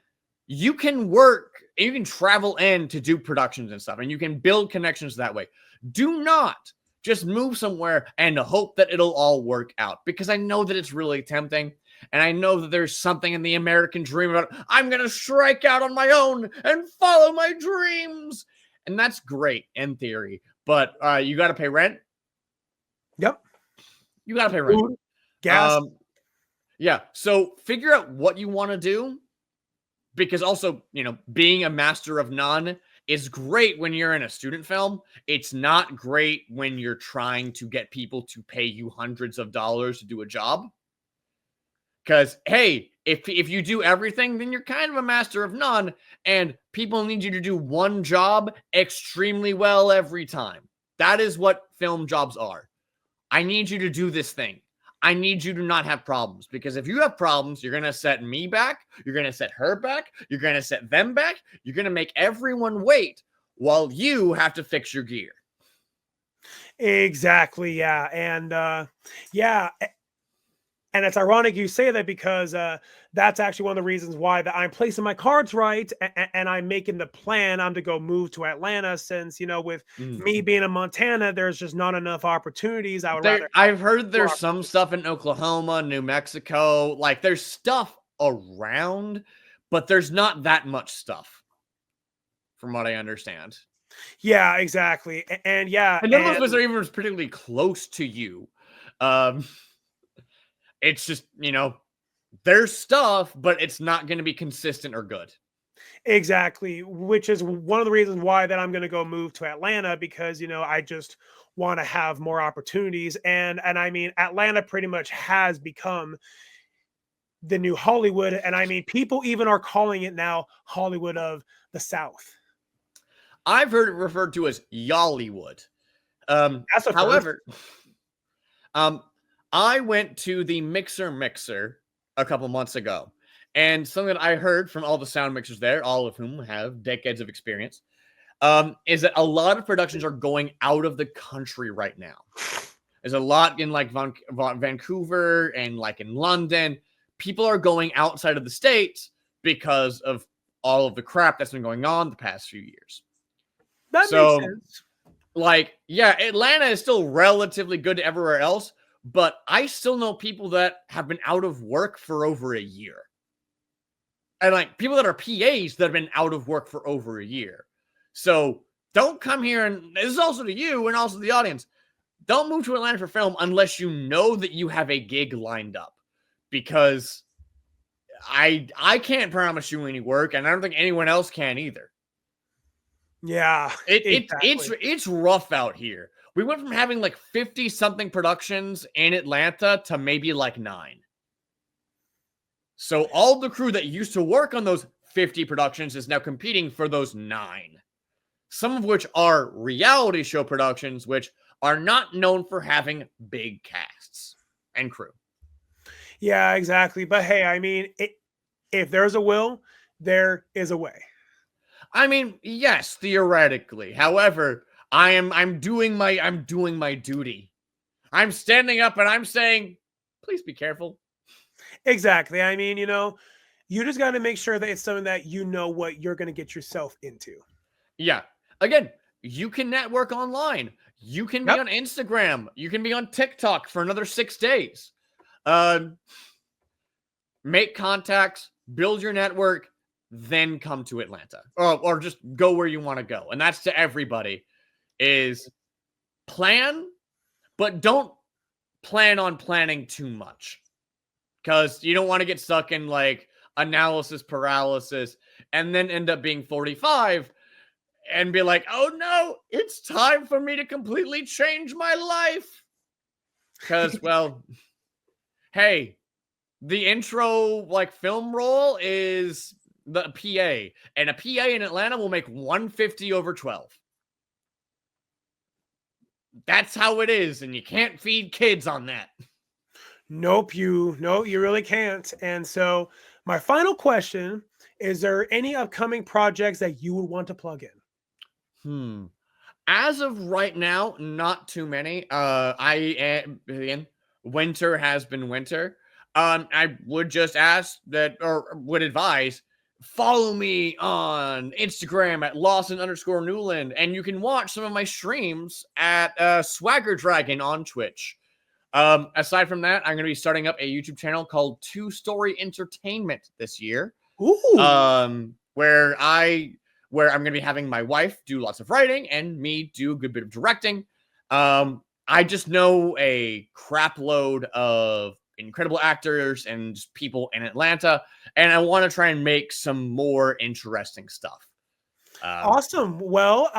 Speaker 1: You can work, you can travel in to do productions and stuff, and you can build connections that way. Do not just move somewhere and hope that it'll all work out, because I know that it's really tempting. And I know that there's something in the American dream about, I'm going to strike out on my own and follow my dreams. And that's great in theory, but you got to pay rent.
Speaker 2: Yep.
Speaker 1: You got to pay rent.
Speaker 2: Food, gas.
Speaker 1: Um, yeah. So figure out what you want to do, because also, being a master of none is great when you're in a student film. It's not great when you're trying to get people to pay you hundreds of dollars to do a job. Because, hey, if you do everything, then you're kind of a master of none, and people need you to do one job extremely well every time. That is what film jobs are. I need you to do this thing. I need you to not have problems, because if you have problems, you're going to set me back. You're going to set her back. You're going to set them back. You're going to make everyone wait while you have to fix your gear.
Speaker 2: Exactly. Yeah. And yeah. And it's ironic you say that because that's actually one of the reasons why that I'm placing my cards right and I'm making the plan. I'm to go move to Atlanta since, with me being in Montana, there's just not enough opportunities. I would rather
Speaker 1: I've heard
Speaker 2: more
Speaker 1: there's some
Speaker 2: opportunities.
Speaker 1: stuff in Oklahoma, New Mexico. Like, there's stuff around, but there's not that much stuff, from what I understand.
Speaker 2: Yeah, exactly. And yeah,
Speaker 1: And none of those
Speaker 2: and
Speaker 1: places are even particularly close to you. Um, it's just, there's stuff, but it's not going to be consistent or good.
Speaker 2: exactly, which is one of the reasons why that I'm going to go move to Atlanta because, I just want to have more opportunities. And I mean, Atlanta pretty much has become the new Hollywood. And I mean, people even are calling it now Hollywood of the South.
Speaker 1: I've heard it referred to as Yollywood.
Speaker 2: That's a first.
Speaker 1: However, I went to the Mixer a couple months ago, and something that I heard from all the sound mixers there, all of whom have decades of experience, is that a lot of productions are going out of the country right now. There's a lot in like Vancouver and like in London. People are going outside of the States because of all of the crap that's been going on the past few years.
Speaker 2: That makes
Speaker 1: So,
Speaker 2: sense.
Speaker 1: like, yeah, Atlanta is still relatively good to everywhere else, but I still know people that have been out of work for over a year. And like people that are PAs that have been out of work for over a year. So don't come here, and this is also to you and also the audience. Don't move to Atlanta for film unless you know that you have a gig lined up, because I can't promise you any work, and I don't think anyone else can either.
Speaker 2: Yeah, exactly.
Speaker 1: It's rough out here. We went from having like 50 something productions in Atlanta to maybe like 9. So all the crew that used to work on those 50 productions is now competing for those 9. Some of which are reality show productions, which are not known for having big casts and crew.
Speaker 2: Yeah, exactly. But hey, I mean, if there's a will, there is a way.
Speaker 1: I mean, yes, theoretically. However, I'm doing my duty. I'm standing up and I'm saying, please be careful.
Speaker 2: Exactly. I mean, you just got to make sure that it's something that you know what you're going to get yourself into.
Speaker 1: Yeah. Again, you can network online. You can be
Speaker 2: Yep.
Speaker 1: on Instagram. You can be on TikTok for another 6 days. Make contacts, build your network, then come to Atlanta. Or just go where you want to go. And that's to everybody, is plan, but don't plan on planning too much. Because you don't want to get stuck in like analysis paralysis and then end up being 45 and be like, oh no, it's time for me to completely change my life. Because, well, hey, the intro like film roll is the PA, and a PA in Atlanta will make 150 over 12. That's how it is, and you can't feed kids on that.
Speaker 2: Nope, you really can't. And so my final question, is there any upcoming projects that you would want to plug in?
Speaker 1: As of right now, not too many. Again, winter has been winter. I would just ask that, or would advise, follow me on Instagram at Lawson_Nuland, and you can watch some of my streams at Swagger Dragon on Twitch. Aside from that, I'm going to be starting up a YouTube channel called Two Story Entertainment this year.
Speaker 2: Ooh.
Speaker 1: Where I'm going to be having my wife do lots of writing and me do a good bit of directing. I just know a crap load of incredible actors and just people in Atlanta, and I want to try and make some more interesting stuff.
Speaker 2: Awesome. Well,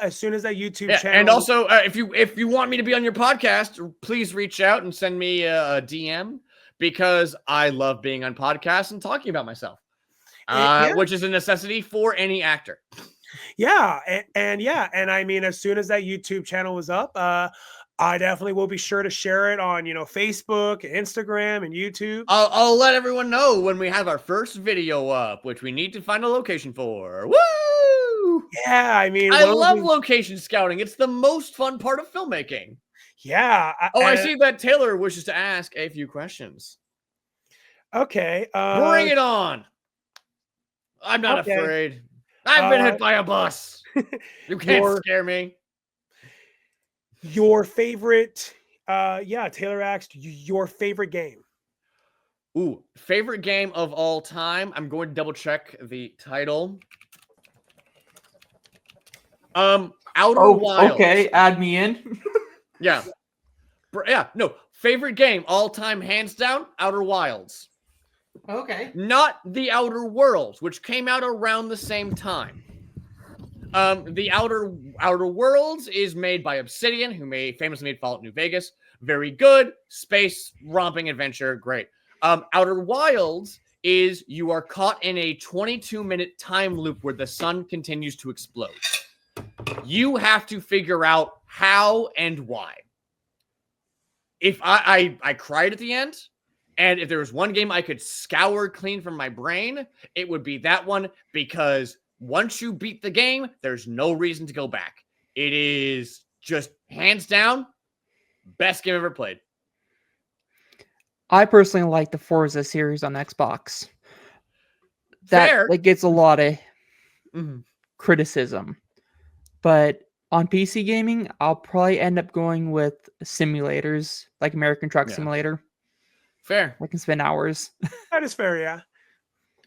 Speaker 2: as soon as that YouTube channel,
Speaker 1: and also if you want me to be on your podcast, please reach out and send me a DM, because I love being on podcasts and talking about myself, which is a necessity for any actor.
Speaker 2: Yeah, and I mean, as soon as that YouTube channel is up, I definitely will be sure to share it on Facebook, Instagram, and YouTube.
Speaker 1: I'll let everyone know when we have our first video up, which we need to find a location for. Woo!
Speaker 2: Yeah, I mean,
Speaker 1: I love location scouting. It's the most fun part of filmmaking.
Speaker 2: Yeah.
Speaker 1: I see that Taylor wishes to ask a few questions.
Speaker 2: Okay.
Speaker 1: Bring it on. I'm not afraid. I've been hit by a bus. You can't scare me.
Speaker 2: Your favorite, Taylor asked your favorite game.
Speaker 1: Ooh, favorite game of all time. I'm going to double check the title. Outer Wilds.
Speaker 3: Okay, add me in.
Speaker 1: Yeah. No, favorite game all time, hands down, Outer Wilds.
Speaker 3: Okay.
Speaker 1: Not the Outer Worlds, which came out around the same time. The Outer Worlds is made by Obsidian, who famously made Fallout New Vegas. Very good. Space romping adventure. Great. Outer Wilds is you are caught in a 22-minute time loop where the sun continues to explode. You have to figure out how and why. If I cried at the end, and if there was one game I could scour clean from my brain, it would be that one, because once you beat the game, there's no reason to go back. It is just hands down best game ever played.
Speaker 4: I personally like the Forza series on Xbox. That gets a lot of criticism. But on PC gaming, I'll probably end up going with simulators like American Truck Simulator.
Speaker 1: Fair.
Speaker 4: I can spend hours.
Speaker 2: That is fair, yeah.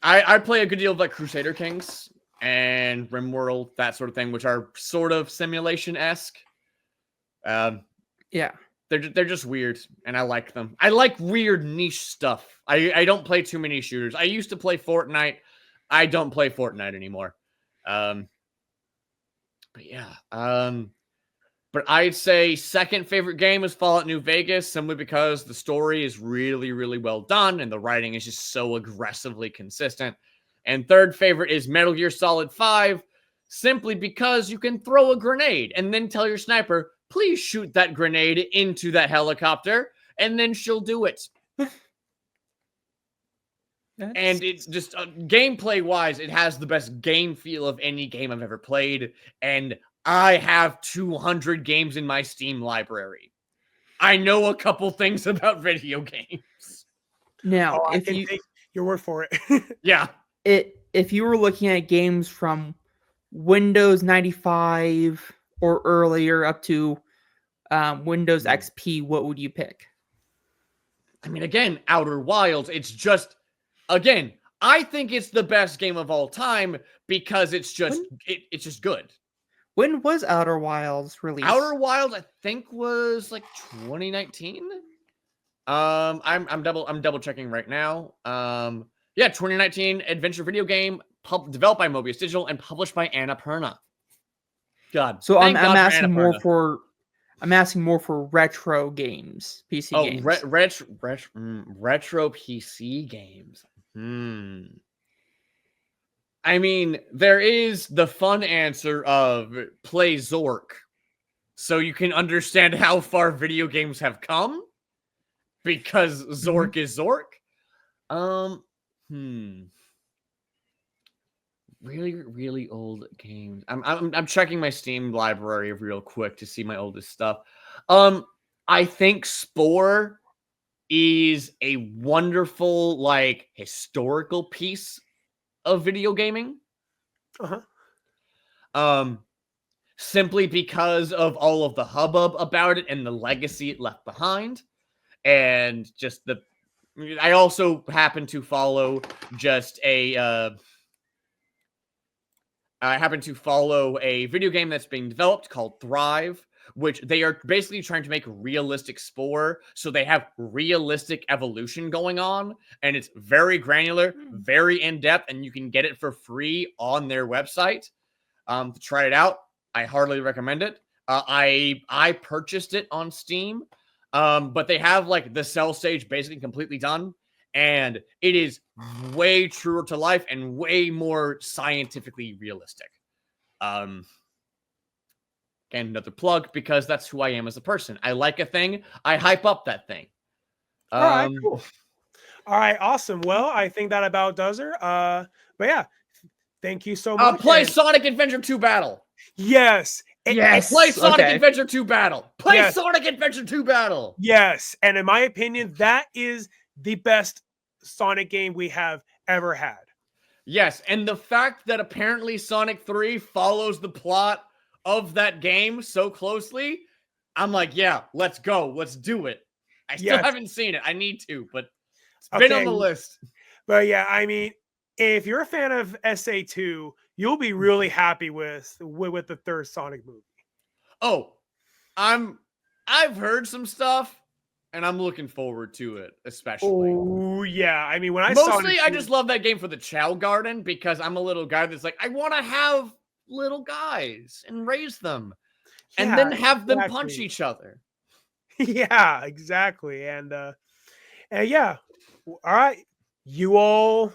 Speaker 1: I play a good deal of like Crusader Kings and RimWorld, that sort of thing, which are sort of simulation-esque.
Speaker 4: Yeah.
Speaker 1: They're just weird, and I like them. I like weird niche stuff. I don't play too many shooters. I used to play Fortnite. I don't play Fortnite anymore. But yeah. But I'd say second favorite game is Fallout New Vegas, simply because the story is really, really well done, and the writing is just so aggressively consistent. And third favorite is Metal Gear Solid 5, simply because you can throw a grenade and then tell your sniper, please shoot that grenade into that helicopter, and then she'll do it. And it's just gameplay-wise, it has the best game feel of any game I've ever played, and I have 200 games in my Steam library. I know a couple things about video games.
Speaker 4: Now,
Speaker 2: I can take your word for it.
Speaker 1: Yeah.
Speaker 4: If you were looking at games from Windows 95 or earlier up to Windows
Speaker 1: Hmm.
Speaker 4: XP, what would you pick?
Speaker 1: I mean, again, Outer Wilds. It's just, again, I think it's the best game of all time because it's just it's just good.
Speaker 4: When was Outer Wilds released?
Speaker 1: Outer Wilds, I think, was like 2019. I'm double checking right now. Yeah, 2019 adventure video game developed by Mobius Digital and published by Annapurna. God,
Speaker 4: So I'm
Speaker 1: thank God for
Speaker 4: asking more
Speaker 1: Annapurna.
Speaker 4: for retro games, PC
Speaker 1: Oh,
Speaker 4: games.
Speaker 1: retro PC games. I mean, there is the fun answer of play Zork, so you can understand how far video games have come, because Zork is Zork. Really old games. I'm checking my Steam library real quick to see my oldest stuff. I think Spore is a wonderful, like, historical piece of video gaming. Simply because of all of the hubbub about it and the legacy it left behind, and just I also happen to follow I happen to follow a video game that's being developed called Thrive, which they are basically trying to make realistic Spore, so they have realistic evolution going on, and it's very granular, very in-depth, and you can get it for free on their website. To try it out, I heartily recommend it. I purchased it on Steam, but they have like the cell stage basically completely done, and it is way truer to life and way more scientifically realistic. Again, another plug, because that's who I am as a person. I like a thing, I hype up that thing.
Speaker 2: All right, cool. All right, awesome. Well, I think that about does her. But yeah, thank you so much.
Speaker 1: Play Sonic Adventure 2 Battle.
Speaker 2: Yes.
Speaker 4: Yes.
Speaker 1: Play Sonic
Speaker 4: Okay.
Speaker 1: Adventure 2 Battle. Play
Speaker 2: Yes.
Speaker 1: Sonic Adventure 2 Battle.
Speaker 2: Yes. And in my opinion, that is the best Sonic game we have ever had.
Speaker 1: Yes, and the fact that apparently Sonic 3 follows the plot of that game so closely, I'm like, yeah, let's go. Let's do it. I still haven't seen it. I need to, but it's been on the list.
Speaker 2: But yeah, I mean, if you're a fan of SA2, you'll be really happy with the third Sonic movie.
Speaker 1: Oh, I've heard some stuff, and I'm looking forward to it, especially.
Speaker 2: Oh yeah, I mean, when I
Speaker 1: Mostly, I just love that game for the Chow Garden, because I'm a little guy that's like, I want to have little guys and raise them, and then have them punch each other.
Speaker 2: Yeah, exactly. And yeah, all right, you all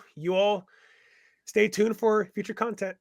Speaker 2: stay tuned for future content.